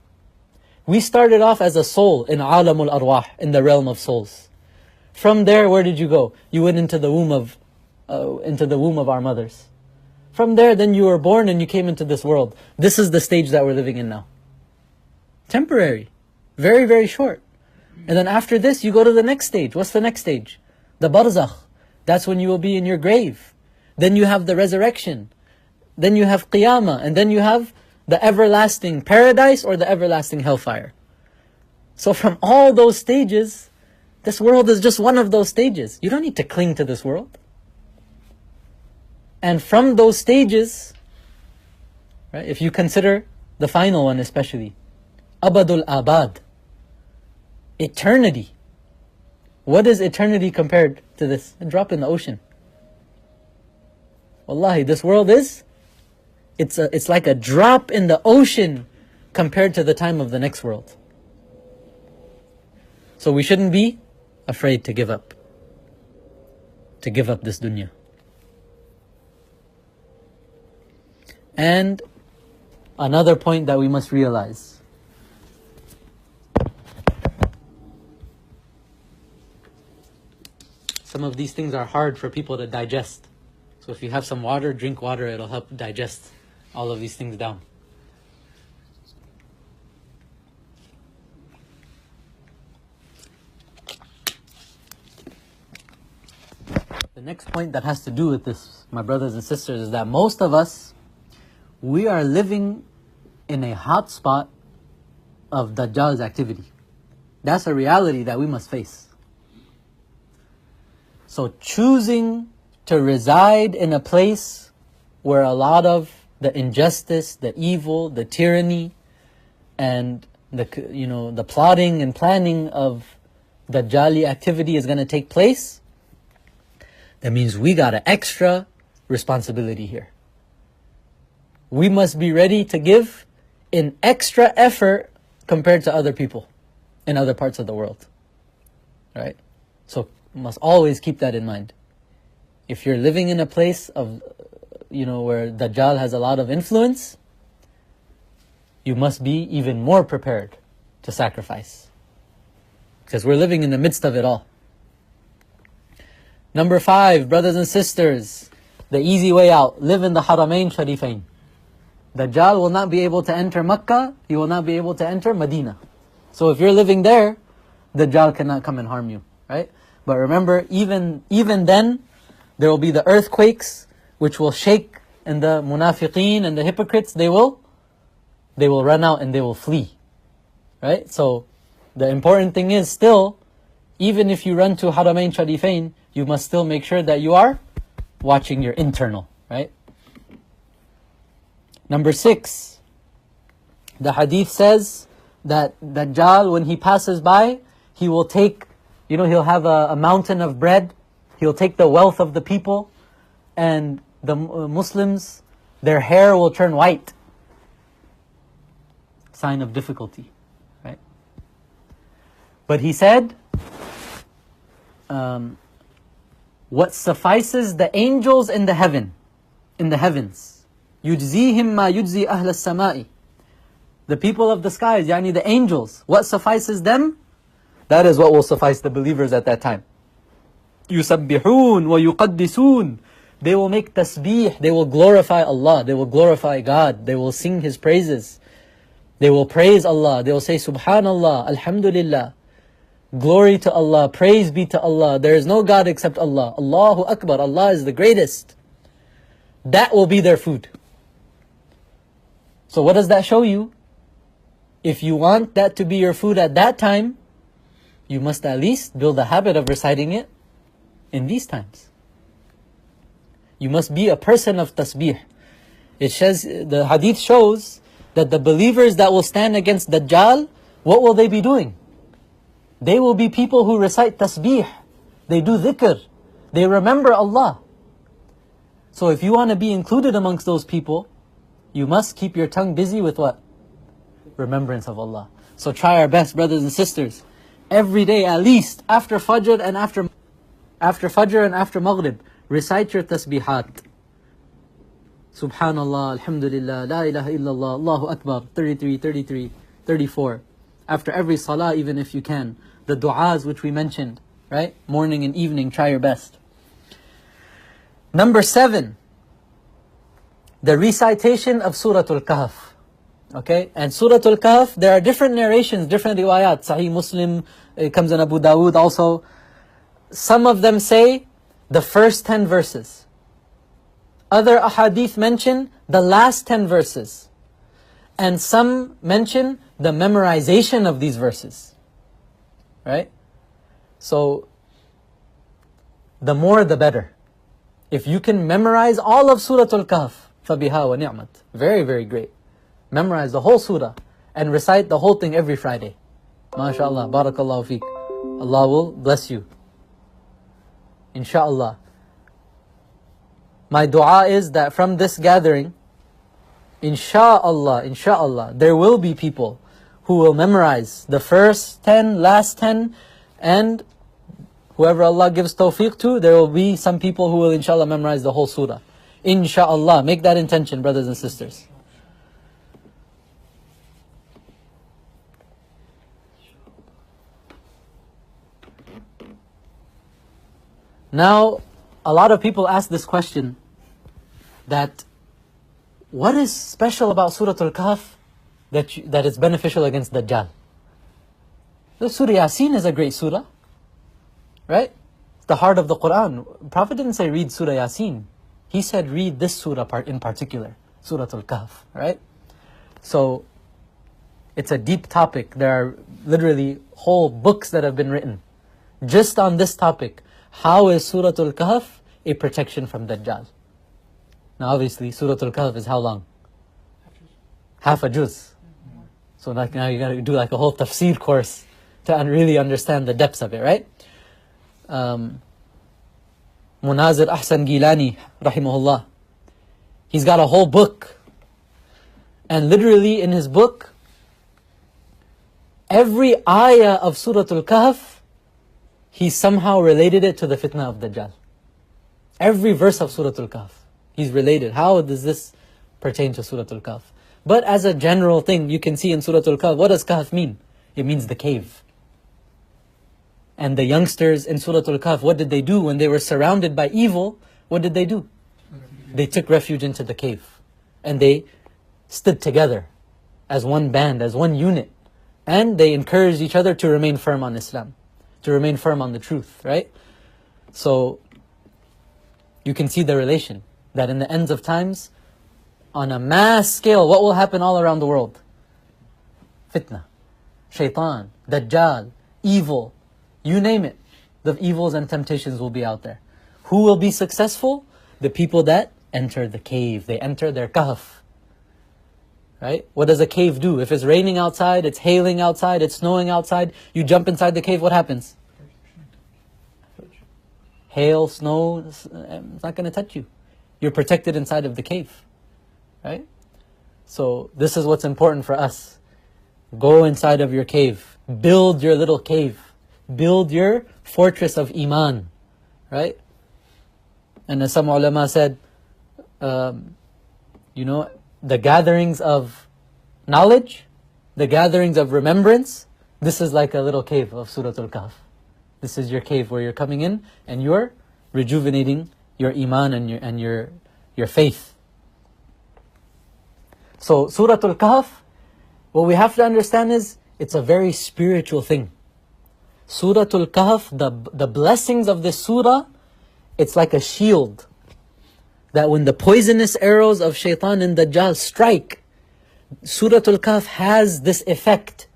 We started off as a soul in alamul arwah, in the realm of souls. From there, where did you go? You went into the womb of our mothers. From there, then you were born and you came into this world. This is the stage that we're living in now. Temporary. Very, very short. And then after this, you go to the next stage. What's the next stage? The barzakh. That's when you will be in your grave. Then you have the resurrection. Then you have Qiyamah. And then you have the everlasting paradise or the everlasting hellfire. So from all those stages, this world is just one of those stages. You don't need to cling to this world. And from those stages, right, if you consider the final one especially, Abadul Abad, eternity. What is eternity compared to this? A drop in the ocean. Wallahi, this world is, it's like a drop in the ocean compared to the time of the next world. So we shouldn't be afraid to give up this dunya. And another point that we must realize, some of these things are hard for people to digest. So if you have some water, drink water, it'll help digest all of these things down. The next point that has to do with this, my brothers and sisters, is that most of us, we are living in a hot spot of Dajjal's activity. That's a reality that we must face. So choosing to reside in a place where a lot of the injustice, the evil, the tyranny, and the plotting and planning of Dajjali activity is going to take place, that means we got an extra responsibility here. We must be ready to give an extra effort compared to other people in other parts of the world. Right? So must always keep that in mind. If you're living in a place of, where Dajjal has a lot of influence, you must be even more prepared to sacrifice. Because we're living in the midst of it all. Number 5, brothers and sisters, the easy way out, live in the Haramain Sharifain. Dajjal will not be able to enter Makkah, he will not be able to enter Medina. So if you're living there, Dajjal cannot come and harm you, right? But remember, even then, there will be the earthquakes which will shake, and the munafiqeen and the hypocrites, they will run out and they will flee, right? So the important thing is still, even if you run to Haramain Sharifain, you must still make sure that you are watching your internal, right? Number 6, the hadith says that Dajjal, when he passes by, he will take, he'll have a mountain of bread, he'll take the wealth of the people, and the Muslims, their hair will turn white. Sign of difficulty, right? But he said, what suffices the angels in the heavens, يُجْزِيهِمْ مَا يُجْزِي أَهْلَ السَّمَاءِ, the people of the skies, yani the angels, what suffices them? That is what will suffice the believers at that time. يُسَبِّحُونَ وَيُقَدِّسُونَ, they will make tasbih, they will glorify Allah, they will glorify God, they will sing His praises, they will praise Allah, they will say Subhanallah, Alhamdulillah, glory to Allah, praise be to Allah, there is no God except Allah, Allahu Akbar, Allah is the greatest. That will be their food. So what does that show you? If you want that to be your food at that time, you must at least build a habit of reciting it in these times. You must be a person of tasbih. It says, the hadith shows that the believers that will stand against Dajjal, what will they be doing? They will be people who recite tasbih. They do dhikr. They remember Allah. So if you want to be included amongst those people, you must keep your tongue busy with what? Remembrance of Allah. So try our best, brothers and sisters. Every day, at least, after Fajr and after Fajr and after Maghrib, recite your tasbihat. Subhanallah, Alhamdulillah, La ilaha illallah, Allahu Akbar, 33, 33, 34. After every salah, even if you can. The du'as which we mentioned, right? Morning and evening, try your best. Number 7, the recitation of Surah Al-Kahf. Okay, and Surah Al-Kahf, there are different narrations, different riwayat. Sahih Muslim, it comes in Abu Dawood also. Some of them say the first 10 verses. Other ahadith mention the last 10 verses. And some mention the memorization of these verses. Right? So, the more the better. If you can memorize all of Surah Al-Kahf, فَبِهَا وَنِعْمَتْ. Very, very great. Memorize the whole surah and recite the whole thing every Friday. MashaAllah, barakallahu feek. Allah will bless you. Insha'Allah. My dua is that from this gathering, Insha'Allah, there will be people who will memorize the first 10, last 10, and whoever Allah gives tawfiq to, there will be some people who will inshallah memorize the whole surah. Insha'Allah. Make that intention, brothers and sisters. Now, a lot of people ask this question, that what is special about Surah Al-Kahf that is beneficial against Dajjal? The Surah Yasin is a great surah, right? It's the heart of the Quran. Prophet didn't say read Surah Yasin. He said read this surah in particular, Surah Al-Kahf, right? So, it's a deep topic. There are literally whole books that have been written just on this topic. How is Surah Al-Kahf a protection from Dajjal? Now obviously, Surah Al-Kahf is how long? Half a juz. So now you got to do like a whole tafsir course to really understand the depths of it, right? Munazir Ahsan Gilani, rahimahullah, he's got a whole book. And literally in his book, every ayah of Surah Al-Kahf, he somehow related it to the fitna of Dajjal. Every verse of Surah Al-Kahf, he's related. How does this pertain to Surah Al-Kahf? But as a general thing, you can see in Surah Al-Kahf, what does Kahf mean? It means the cave. And the youngsters in Surah Al-Kahf, what did they do when they were surrounded by evil? What did they do? They took refuge into the cave. And they stood together as one band, as one unit. And they encouraged each other to remain firm on Islam, to remain firm on the truth, right? So, you can see the relation, that in the ends of times, on a mass scale, what will happen all around the world? Fitna, shaitan, Dajjal, evil, you name it. The evils and temptations will be out there. Who will be successful? The people that enter the cave. They enter their kahf. Right? What does a cave do? If it's raining outside, it's hailing outside, it's snowing outside, you jump inside the cave, what happens? Hail, snow, it's not going to touch you. You're protected inside of the cave. Right? So this is what's important for us. Go inside of your cave. Build your little cave. Build your fortress of Iman. Right? And as some ulama said, the gatherings of knowledge, the gatherings of remembrance, this is like a little cave of Surah Al-Kahf. This is your cave where you're coming in and you're rejuvenating your Iman and your faith. So Surah Al-Kahf, what we have to understand is, it's a very spiritual thing. Surah Al-Kahf, the blessings of this surah, it's like a shield. That when the poisonous arrows of shaitan and Dajjal strike, Surah Al-Kahf has this effect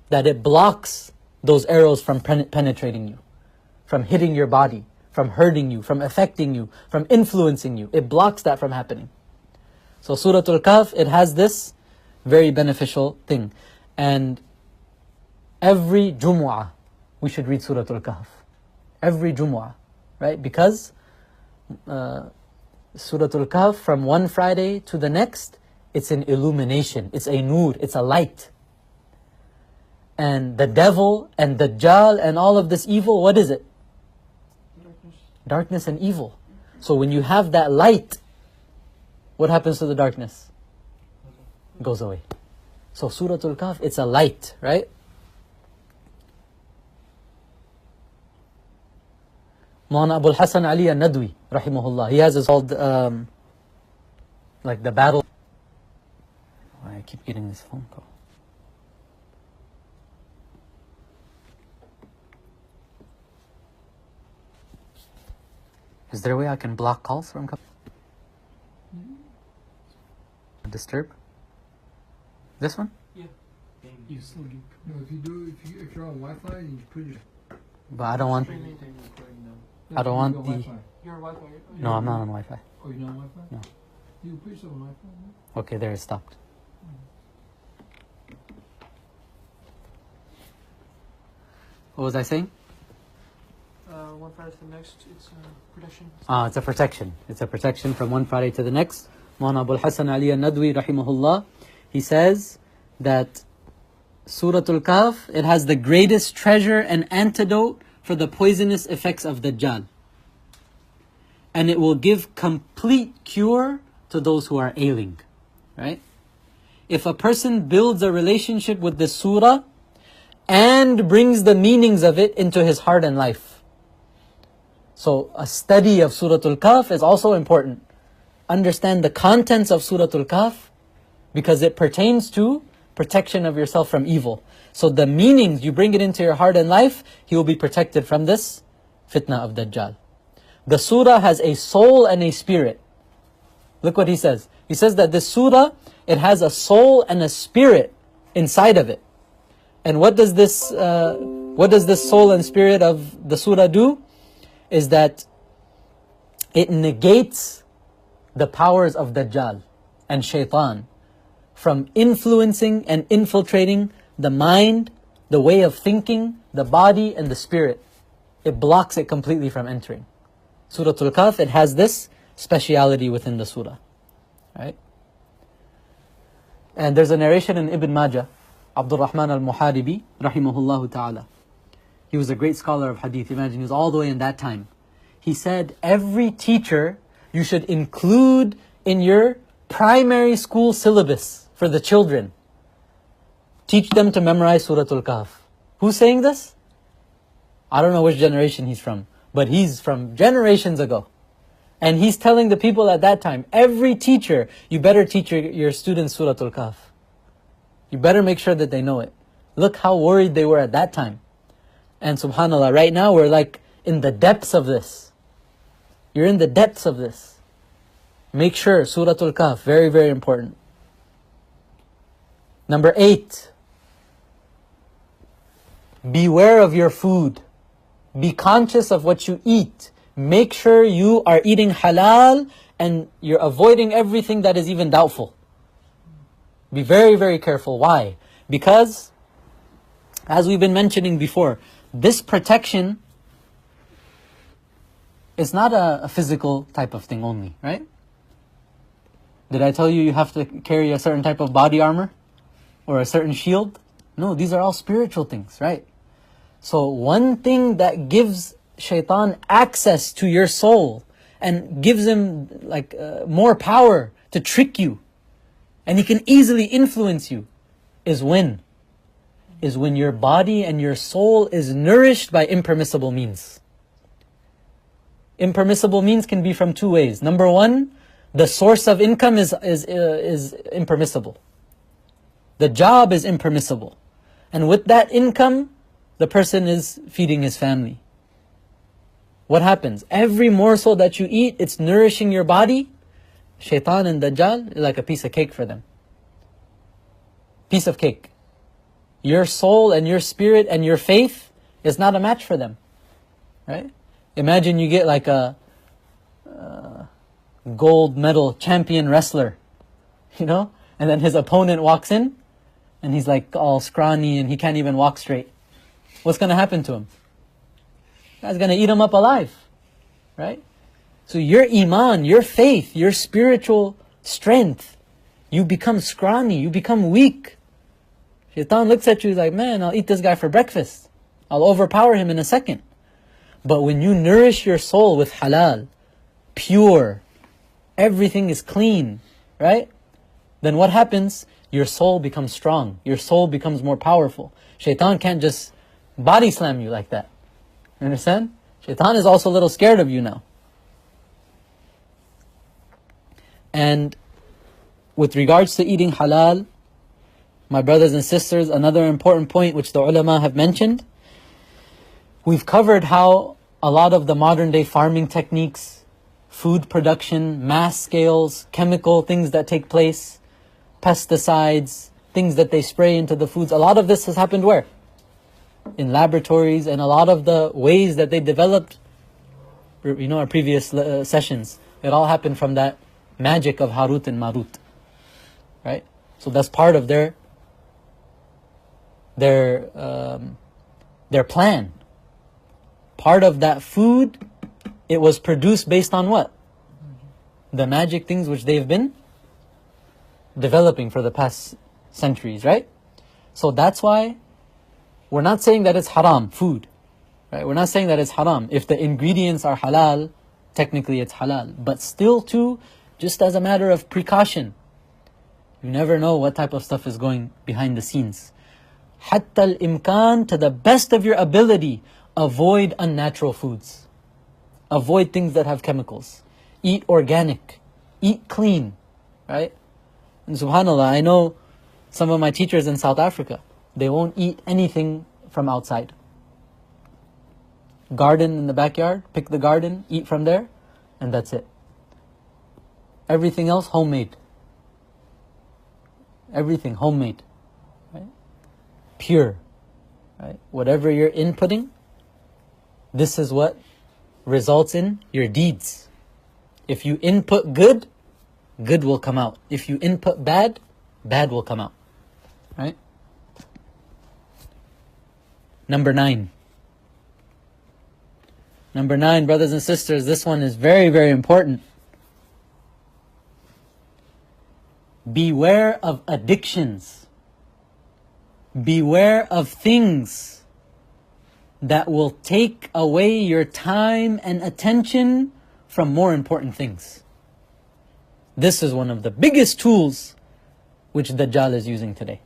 that it blocks those arrows from penetrating you, from hitting your body, from hurting you, from affecting you, from influencing you. It blocks that from happening. So Surah Al-Kahf, it has this very beneficial thing. And every Jumu'ah, we should read Surah Al-Kahf. Every Jumu'ah, right? Because Surah Al-Kahf, from one Friday to the next, it's an illumination, it's a nur, it's a light. And the devil and Dajjal and all of this evil, what is it? Darkness and evil. So when you have that light, what happens to the darkness? It goes away. So Surah Al-Kahf, it's a light, right? Mawlana Abul Hasan Ali al-Nadwi, rahimahullah, he has this called like the battle. Why I keep getting this phone call. Is there a way I can block calls from coming? Disturb? This one? Yeah. You still get. No, if you're on Wi-Fi, you put your. But I don't want. I don't want the. You're on Wi-Fi. No, I'm not on Wi-Fi. Oh, you're not on Wi-Fi? No. You put yourself on Wi-Fi. No? Okay, there it stopped. What was I saying? One Friday to the next, it's protection. It's a protection. It's a protection from one Friday to the next. Mawlana Abul Hasan Ali al-Nadwi rahimahullah, he says that Surah Al-Kahf, it has the greatest treasure and antidote for the poisonous effects of Dajjal. And it will give complete cure to those who are ailing. Right? If a person builds a relationship with this surah and brings the meanings of it into his heart and life. So a study of Surah Al-Kahf is also important. Understand the contents of Surah Al-Kahf because it pertains to protection of yourself from evil. So the meanings, you bring it into your heart and life, he will be protected from this fitna of Dajjal. The surah has a soul and a spirit. Look what he says. He says that this surah, it has a soul and a spirit inside of it. And what does this soul and spirit of the surah do? Is that it negates the powers of Dajjal and Shaitan from influencing and infiltrating the mind, the way of thinking, the body and the spirit. It blocks it completely from entering. Surah Al-Kahf, it has this speciality within the surah. Right? And there's a narration in Ibn Majah, Abdul Rahman al-Muharibi, rahimahullah ta'ala. He was a great scholar of hadith. Imagine, he was all the way in that time. He said, every teacher you should include in your primary school syllabus for the children. Teach them to memorize Surah Al-Kahf. Who's saying this? I don't know which generation he's from, but he's from generations ago. And he's telling the people at that time, every teacher, you better teach your students Surah Al-Kahf. You better make sure that they know it. Look how worried they were at that time. And subhanAllah, right now we're like in the depths of this. You're in the depths of this. Make sure, Surah Al-Kahf, very, very important. Number 8. Beware of your food. Be conscious of what you eat. Make sure you are eating halal and you're avoiding everything that is even doubtful. Be very, very careful. Why? Because, as we've been mentioning before, this protection is not a physical type of thing only, right? Did I tell you you have to carry a certain type of body armor? Or a certain shield? No, these are all spiritual things, right? So one thing that gives Shaitan access to your soul and gives him more power to trick you, and he can easily influence you, is when your body and your soul is nourished by impermissible means. Impermissible means can be from two ways. Number one, the source of income is impermissible. The job is impermissible. And with that income, the person is feeding his family. What happens? Every morsel that you eat, it's nourishing your body. Shaitan and Dajjal is like a piece of cake for them. Piece of cake. Your soul and your spirit and your faith is not a match for them. Right? Imagine you get like a gold medal champion wrestler, and then his opponent walks in and he's like all scrawny and he can't even walk straight. What's going to happen to him? Guy's going to eat him up alive. Right? So your iman, your faith, your spiritual strength, you become scrawny, you become weak. Shaitan looks at you like, man, I'll eat this guy for breakfast. I'll overpower him in a second. But when you nourish your soul with halal, pure, everything is clean, right? Then what happens? Your soul becomes strong. Your soul becomes more powerful. Shaitan can't just body slam you like that. You understand? Shaitan is also a little scared of you now. And with regards to eating halal, my brothers and sisters, another important point which the ulama have mentioned, we've covered how a lot of the modern day farming techniques, food production, mass scales, chemical things that take place, pesticides, things that they spray into the foods, a lot of this has happened where? In laboratories, and a lot of the ways that they developed, our previous sessions, it all happened from that magic of Harut and Marut, right? So that's part of their plan. Part of that food, it was produced based on what? The magic things which they've been developing for the past centuries, right? So that's why we're not saying that it's haram, food, right? We're not saying that it's haram. If the ingredients are halal, technically it's halal. But still too, just as a matter of precaution, you never know what type of stuff is going behind the scenes. Hatta al-imkan, to the best of your ability, avoid unnatural foods. Avoid things that have chemicals. Eat organic. Eat clean, right? And subhanAllah, I know some of my teachers in South Africa, they won't eat anything from outside. Garden in the backyard, pick the garden, eat from there, and that's it. Everything else, homemade. Everything homemade, right? Pure, right? Whatever you're inputting, this is what results in your deeds. If you input good, good will come out. If you input bad, bad will come out, right? Number 9. Number 9, brothers and sisters, this one is very, very important. Beware of addictions. Beware of things that will take away your time and attention from more important things. This is one of the biggest tools which Dajjal is using today.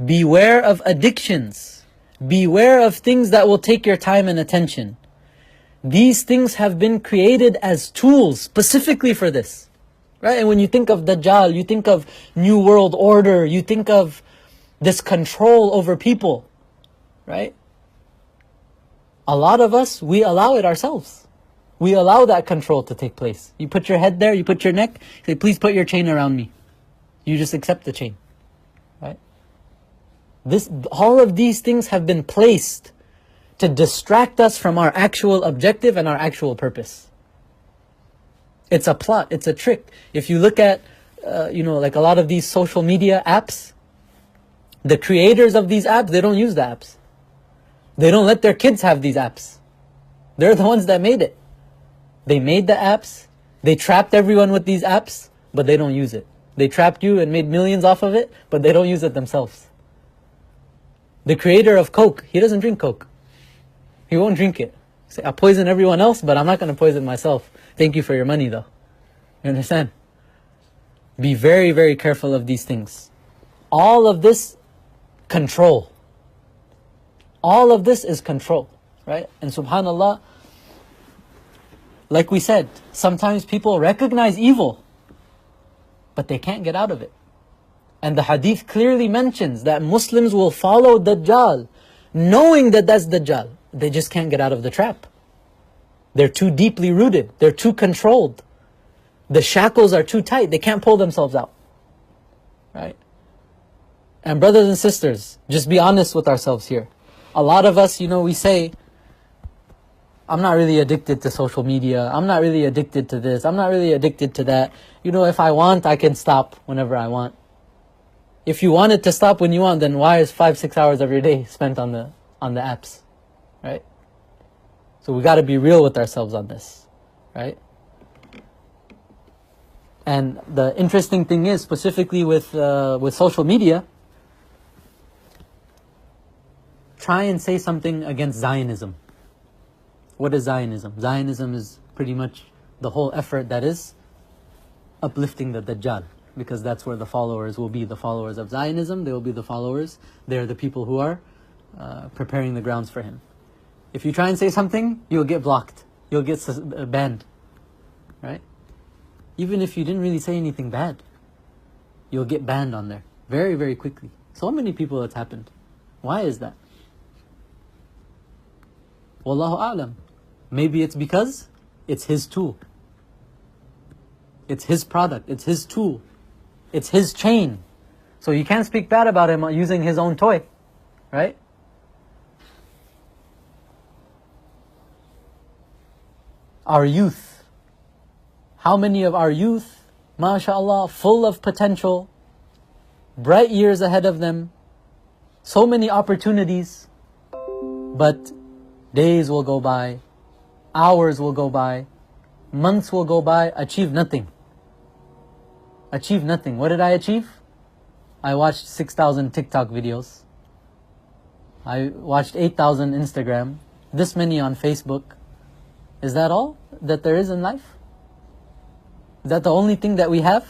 Beware of addictions. Beware of things that will take your time and attention. These things have been created as tools specifically for this. Right? And when you think of Dajjal, you think of New World Order, you think of this control over people. Right? A lot of us, we allow it ourselves. We allow that control to take place. You put your head there, you put your neck, say, please put your chain around me. You just accept the chain. Right? All of these things have been placed to distract us from our actual objective and our actual purpose. It's a plot, it's a trick. If you look at, like a lot of these social media apps, the creators of these apps, they don't use the apps. They don't let their kids have these apps. They're the ones that made it. They made the apps, they trapped everyone with these apps, but they don't use it. They trapped you and made millions off of it, but they don't use it themselves. The creator of Coke, he doesn't drink Coke. He won't drink it. Say, I poison everyone else, but I'm not going to poison myself. Thank you for your money though. You understand? Be very, very careful of these things. All of this, control. All of this is control, right? And subhanAllah, like we said, sometimes people recognize evil, but they can't get out of it. And the hadith clearly mentions that Muslims will follow Dajjal, knowing that that's Dajjal. They just can't get out of the trap. They're too deeply rooted. They're too controlled. The shackles are too tight. They can't pull themselves out. Right? And brothers and sisters, just be honest with ourselves here. A lot of us, we say, I'm not really addicted to social media. I'm not really addicted to this. I'm not really addicted to that. If I want, I can stop whenever I want. If you wanted to stop when you want, then why is 5-6 hours of your day spent on the apps? Right? So we got to be real with ourselves on this. Right? And the interesting thing is, specifically with social media, try and say something against Zionism. What is Zionism? Zionism is pretty much the whole effort that is uplifting the Dajjal, because that's where the followers will be. The followers of Zionism, they will be the followers. They're the people who are preparing the grounds for him. If you try and say something, you'll get blocked. You'll get banned. Right? even if you didn't really say anything bad, you'll get banned on there very, very quickly. So many people it's happened. Why is that? Wallahu a'lam. Maybe it's because it's his tool. It's his product. It's his tool. It's his chain. So you can't speak bad about him using his own toy. Right? Our youth. How many of our youth, mashallah, full of potential, bright years ahead of them, so many opportunities, but days will go by, hours will go by, months will go by, achieve nothing. Achieve nothing. What did I achieve? I watched 6,000 TikTok videos. I watched 8,000 Instagram, this many on Facebook. Is that all that there is in life? Is that the only thing that we have?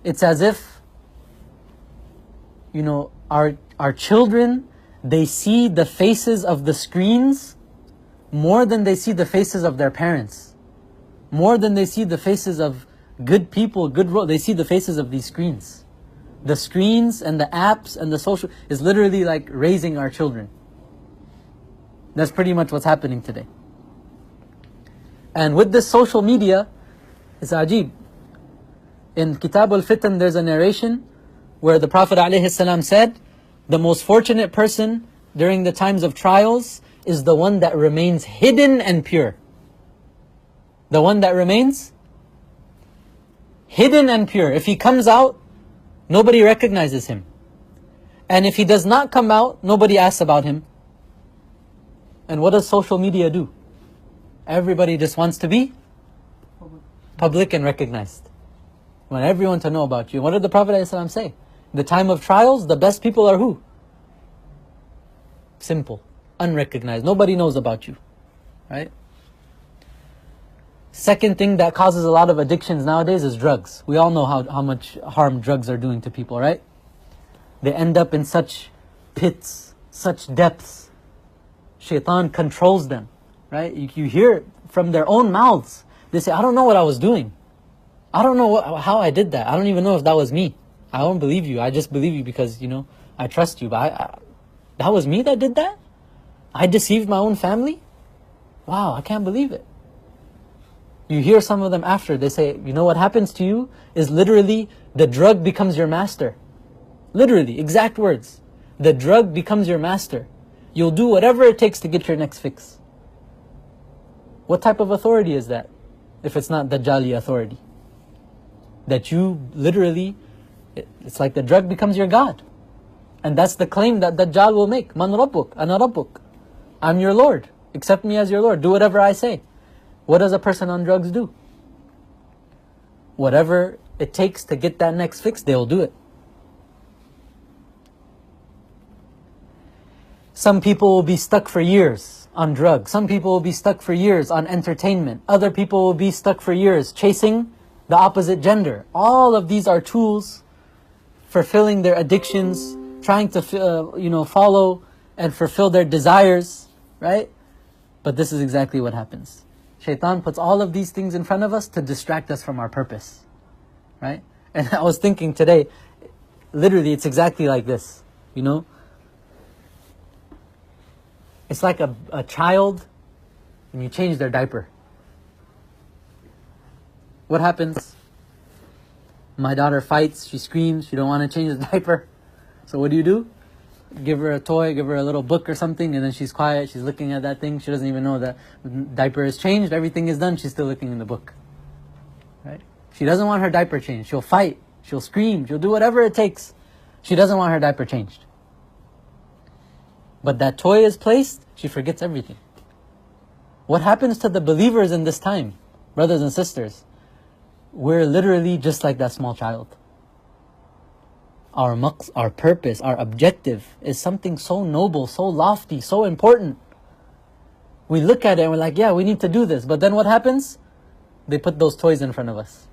It's as if, our children, they see the faces of the screens more than they see the faces of their parents. More than they see the faces of good people, they see the faces of these screens. The screens and the apps and the social is literally like raising our children. That's pretty much what's happening today. And with this social media, it's ajib. In Kitab al-Fitan there's a narration where the Prophet ﷺ said, the most fortunate person during the times of trials is the one that remains hidden and pure. The one that remains hidden and pure. If he comes out, nobody recognizes him. And if he does not come out, nobody asks about him. And what does social media do? Everybody just wants to be public and recognized. Want everyone to know about you. What did the Prophet ﷺ say? The time of trials, the best people are who? Simple, unrecognized. Nobody knows about you. Right? Second thing that causes a lot of addictions nowadays is drugs. We all know how much harm drugs are doing to people, right? They end up in such pits, such depths. Shaitan controls them, right? You hear it from their own mouths. They say, I don't know what I was doing. I don't know how I did that. I don't even know if that was me. I don't believe you. I just believe you because, I trust you. But that was me that did that? I deceived my own family? Wow, I can't believe it. You hear some of them after, they say, what happens to you is literally the drug becomes your master. Literally, exact words. The drug becomes your master. You'll do whatever it takes to get your next fix. What type of authority is that? If it's not Dajjali authority. That you literally, it's like the drug becomes your God. And that's the claim that Dajjal will make. Man Rabbuk, Ana Rabbuk. I'm your Lord. Accept me as your Lord. Do whatever I say. What does a person on drugs do? Whatever it takes to get that next fix, they'll do it. Some people will be stuck for years on drugs. Some people will be stuck for years on entertainment. Other people will be stuck for years chasing the opposite gender. All of these are tools fulfilling their addictions, trying to follow and fulfill their desires, right? But this is exactly what happens. Shaitan puts all of these things in front of us to distract us from our purpose, right? And I was thinking today, literally it's exactly like this, It's like a child and you change their diaper. What happens? My daughter fights, she screams, she don't want to change the diaper. So what do? Give her a toy, give her a little book or something, and then she's quiet, she's looking at that thing, she doesn't even know that the diaper is changed, everything is done, she's still looking in the book. Right? She doesn't want her diaper changed. She'll fight, she'll scream, she'll do whatever it takes. She doesn't want her diaper changed. But that toy is placed, she forgets everything. What happens to the believers in this time, brothers and sisters? We're literally just like that small child. Our purpose, our objective is something so noble, so lofty, so important. We look at it and we're like, yeah, we need to do this. But then what happens? They put those toys in front of us.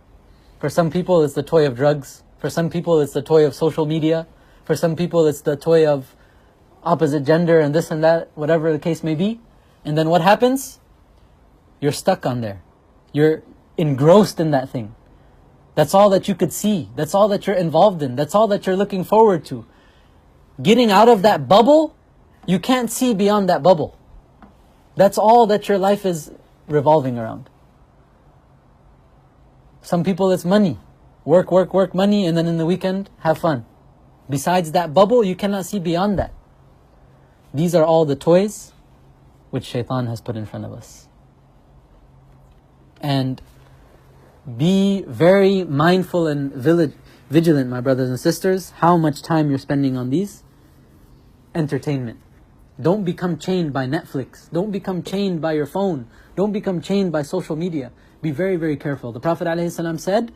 For some people, it's the toy of drugs. For some people, it's the toy of social media. For some people, it's the toy of opposite gender and this and that, whatever the case may be. And then what happens? You're stuck on there. engrossed in that thing. That's all that you could see. That's all that you're involved in. That's all that you're looking forward to. Getting out of that bubble, you can't see beyond that bubble. That's all that your life is revolving around. Some people it's money. Work, work, work, money, and then in the weekend, have fun. Besides that bubble, you cannot see beyond that. These are all the toys which shaitan has put in front of us. And be very mindful and vigilant, my brothers and sisters, how much time you're spending on these. Entertainment. Don't become chained by Netflix. Don't become chained by your phone. Don't become chained by social media. Be very, very careful. The Prophet ﷺ said,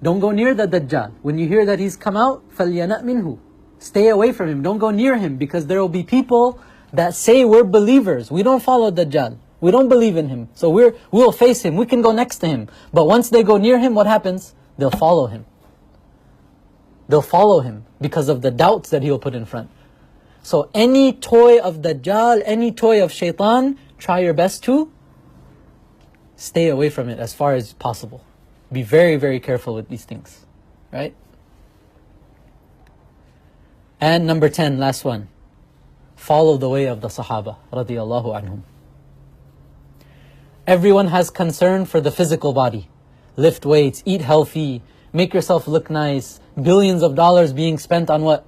don't go near the Dajjal. When you hear that he's come out, فَلْيَنَأْ مِنْهُ. Stay away from him. Don't go near him, because there will be people that say we're believers. We don't follow Dajjal. We don't believe in him. So we'll face him. We can go next to him. But once they go near him, what happens? They'll follow him. They'll follow him because of the doubts that he'll put in front. So any toy of Dajjal, any toy of shaitan, try your best to stay away from it as far as possible. Be very, very careful with these things. Right? And number 10, last one. Follow the way of the Sahaba, radiyallahu anhum. Everyone has concern for the physical body. Lift weights, eat healthy, make yourself look nice. Billions of dollars being spent on what?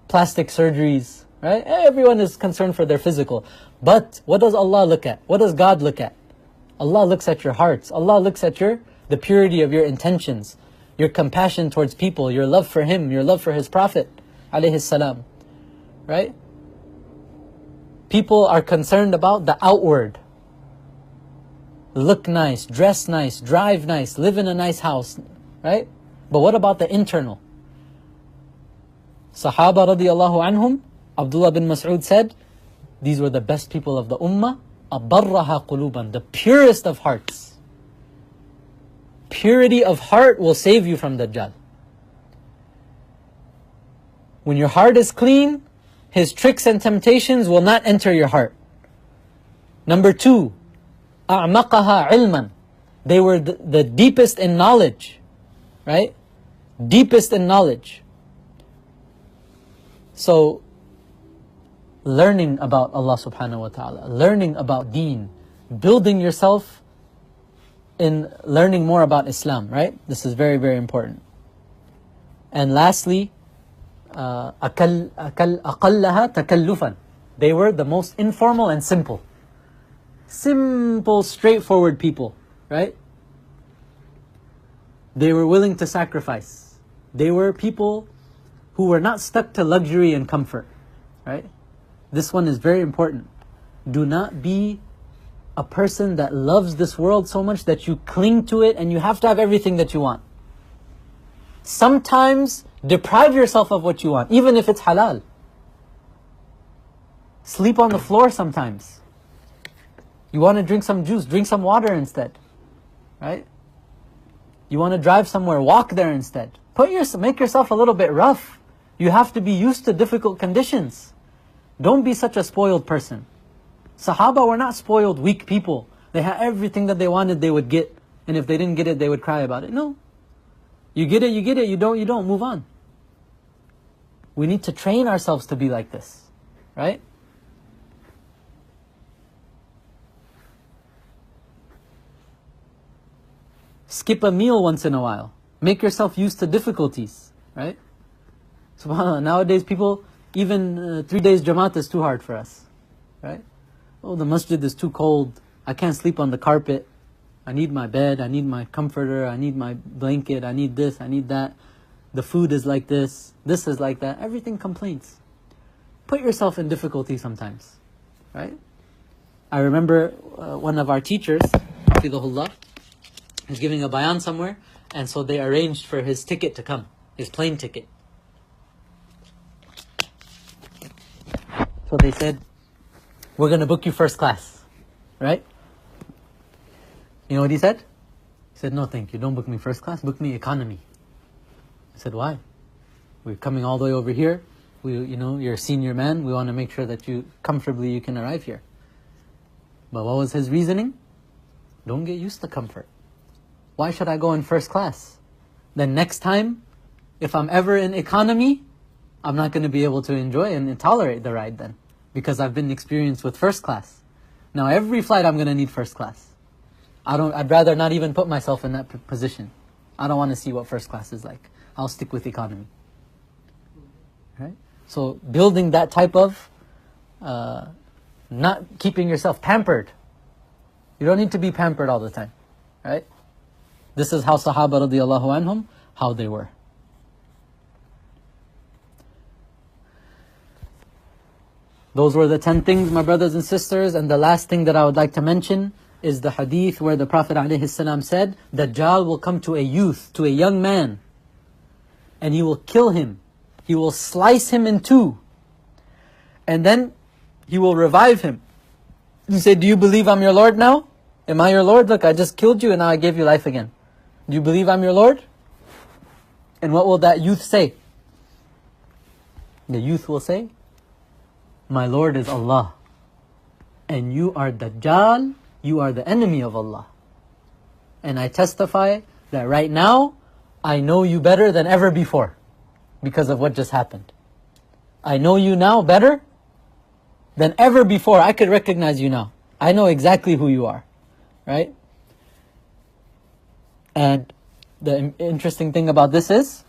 Plastic surgeries. Right? Everyone is concerned for their physical. But what does Allah look at? What does God look at? Allah looks at your hearts. Allah looks at the purity of your intentions, your compassion towards people, your love for Him, your love for His Prophet, alayhi salam. Right? People are concerned about the outward. Look nice, dress nice, drive nice, live in a nice house. Right? But what about the internal? Sahaba radiyallahu anhum, Abdullah bin Mas'ud said, these were the best people of the ummah, أَبَرَّهَا قُلُوبًا, the purest of hearts. Purity of heart will save you from Dajjal. When your heart is clean, his tricks and temptations will not enter your heart. Number 2, أَعْمَقَهَا عِلْمًا, they were the deepest in knowledge. Right? Deepest in knowledge. So, learning about Allah subhanahu wa ta'ala, learning about deen, building yourself in learning more about Islam, right? This is very, very important. And lastly, أَقَلَّهَا تَكَلُّفًا, they were the most informal and simple. Simple, straightforward people, right? They were willing to sacrifice. They were people who were not stuck to luxury and comfort, right? This one is very important. Do not be a person that loves this world so much that you cling to it and you have to have everything that you want. Sometimes deprive yourself of what you want, even if it's halal. Sleep on the floor sometimes. You want to drink some juice, drink some water instead. Right? You want to drive somewhere, walk there instead. Make yourself a little bit rough. You have to be used to difficult conditions. Don't be such a spoiled person. Sahaba were not spoiled, weak people. They had everything that they wanted, they would get. And if they didn't get it, they would cry about it. No. You get it, you get it. You don't, move on. We need to train ourselves to be like this. Right? Skip a meal once in a while. Make yourself used to difficulties. Right? SubhanAllah, nowadays people, even 3 days Jamaat is too hard for us. Right? Oh, the masjid is too cold. I can't sleep on the carpet. I need my bed. I need my comforter. I need my blanket. I need this. I need that. The food is like this. This is like that. Everything complains. Put yourself in difficulty sometimes. Right? I remember one of our teachers, Mufti Rohullah, was giving a bayan somewhere, and so they arranged for his ticket to come. His plane ticket. So they said, we're going to book you first class. Right? You know what he said? He said, no thank you, don't book me first class, book me economy. I said, why? We're coming all the way over here. You're a senior man, we want to make sure that you can arrive here. But what was his reasoning? Don't get used to comfort. Why should I go in first class? Then next time, if I'm ever in economy, I'm not going to be able to enjoy and tolerate the ride then, because I've been experienced with first class. Now every flight I'm going to need first class. I'd rather not even put myself in that position. I don't want to see what first class is like. I'll stick with economy. Right? So building that type of, not keeping yourself pampered. You don't need to be pampered all the time. Right? This is how Sahaba radiallahu anhum, how they were. Those were the 10 things, my brothers and sisters. And the last thing that I would like to mention is the hadith where the Prophet ﷺ said, Dajjal will come to a youth, to a young man, and he will kill him. He will slice him in two. And then he will revive him. He said, do you believe I'm your Lord now? Am I your Lord? Look, I just killed you and now I gave you life again. Do you believe I'm your Lord? And what will that youth say? The youth will say, my Lord is Allah, and you are Dajjal, you are the enemy of Allah. And I testify that right now, I know you better than ever before, because of what just happened. I know you now better than ever before. I could recognize you now. I know exactly who you are, right? And the interesting thing about this is,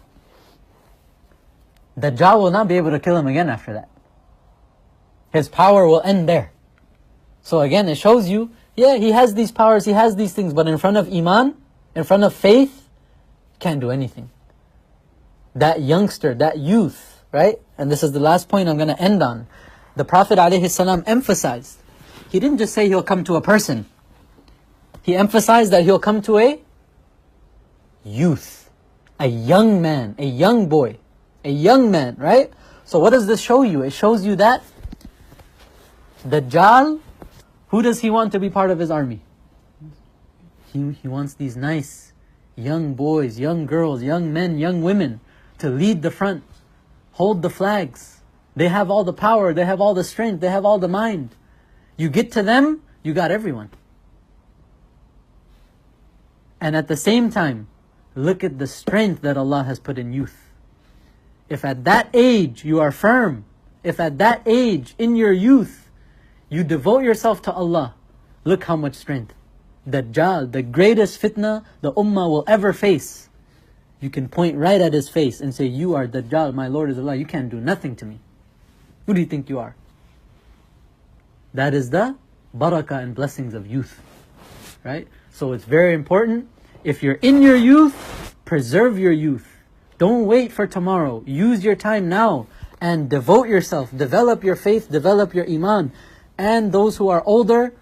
Dajjal will not be able to kill him again after that. His power will end there. So again, it shows you, yeah, he has these powers, he has these things, but in front of Iman, in front of faith, can't do anything. That youngster, that youth, right? And this is the last point I'm going to end on. The Prophet ﷺ emphasized, he didn't just say he'll come to a person. He emphasized that he'll come to a youth, a young man, a young boy, a young man, right? So what does this show you? It shows you that Dajjal, who does he want to be part of his army? He wants these nice young boys, young girls, young men, young women to lead the front, hold the flags. They have all the power, they have all the strength, they have all the mind. You get to them, you got everyone. And at the same time, look at the strength that Allah has put in youth. If at that age you are firm, if at that age, in your youth, you devote yourself to Allah, look how much strength. Dajjal, the greatest fitna the ummah will ever face. You can point right at his face and say, you are Dajjal, my Lord is Allah, you can't do nothing to me. Who do you think you are? That is the barakah and blessings of youth. Right? So it's very important, if you're in your youth, preserve your youth. Don't wait for tomorrow. Use your time now and devote yourself, develop your faith, develop your iman. And those who are older,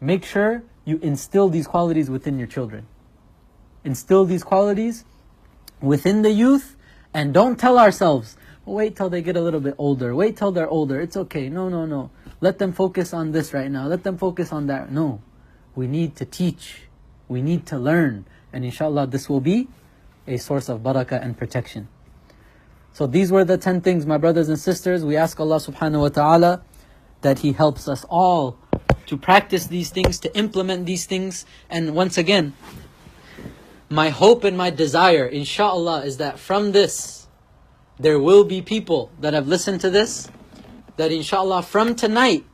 make sure you instill these qualities within your children. Instill these qualities within the youth, and don't tell ourselves, wait till they get a little bit older, wait till they're older, it's okay. No. Let them focus on this right now, let them focus on that. No. We need to teach, we need to learn, and inshallah this will be a source of barakah and protection. So these were the 10 things, my brothers and sisters. We ask Allah subhanahu wa ta'ala that He helps us all to practice these things, to implement these things. And once again, my hope and my desire, inshallah, is that from this, there will be people that have listened to this, that inshallah from tonight,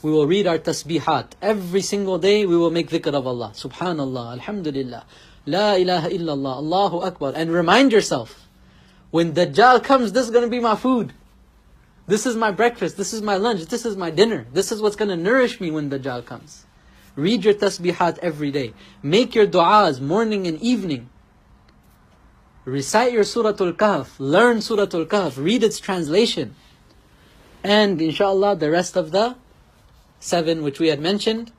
we will read our tasbihat. Every single day we will make dhikr of Allah. Subhanallah, Alhamdulillah, La ilaha illallah, Allahu Akbar. And remind yourself, when Dajjal comes, this is going to be my food. This is my breakfast, this is my lunch, this is my dinner. This is what's going to nourish me when Dajjal comes. Read your tasbihat every day. Make your du'as morning and evening. Recite your Suratul Kahf. Learn Suratul Kahf. Read its translation. And inshallah the rest of the 7 which we had mentioned,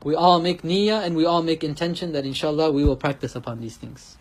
we all make niyyah and we all make intention that inshallah we will practice upon these things.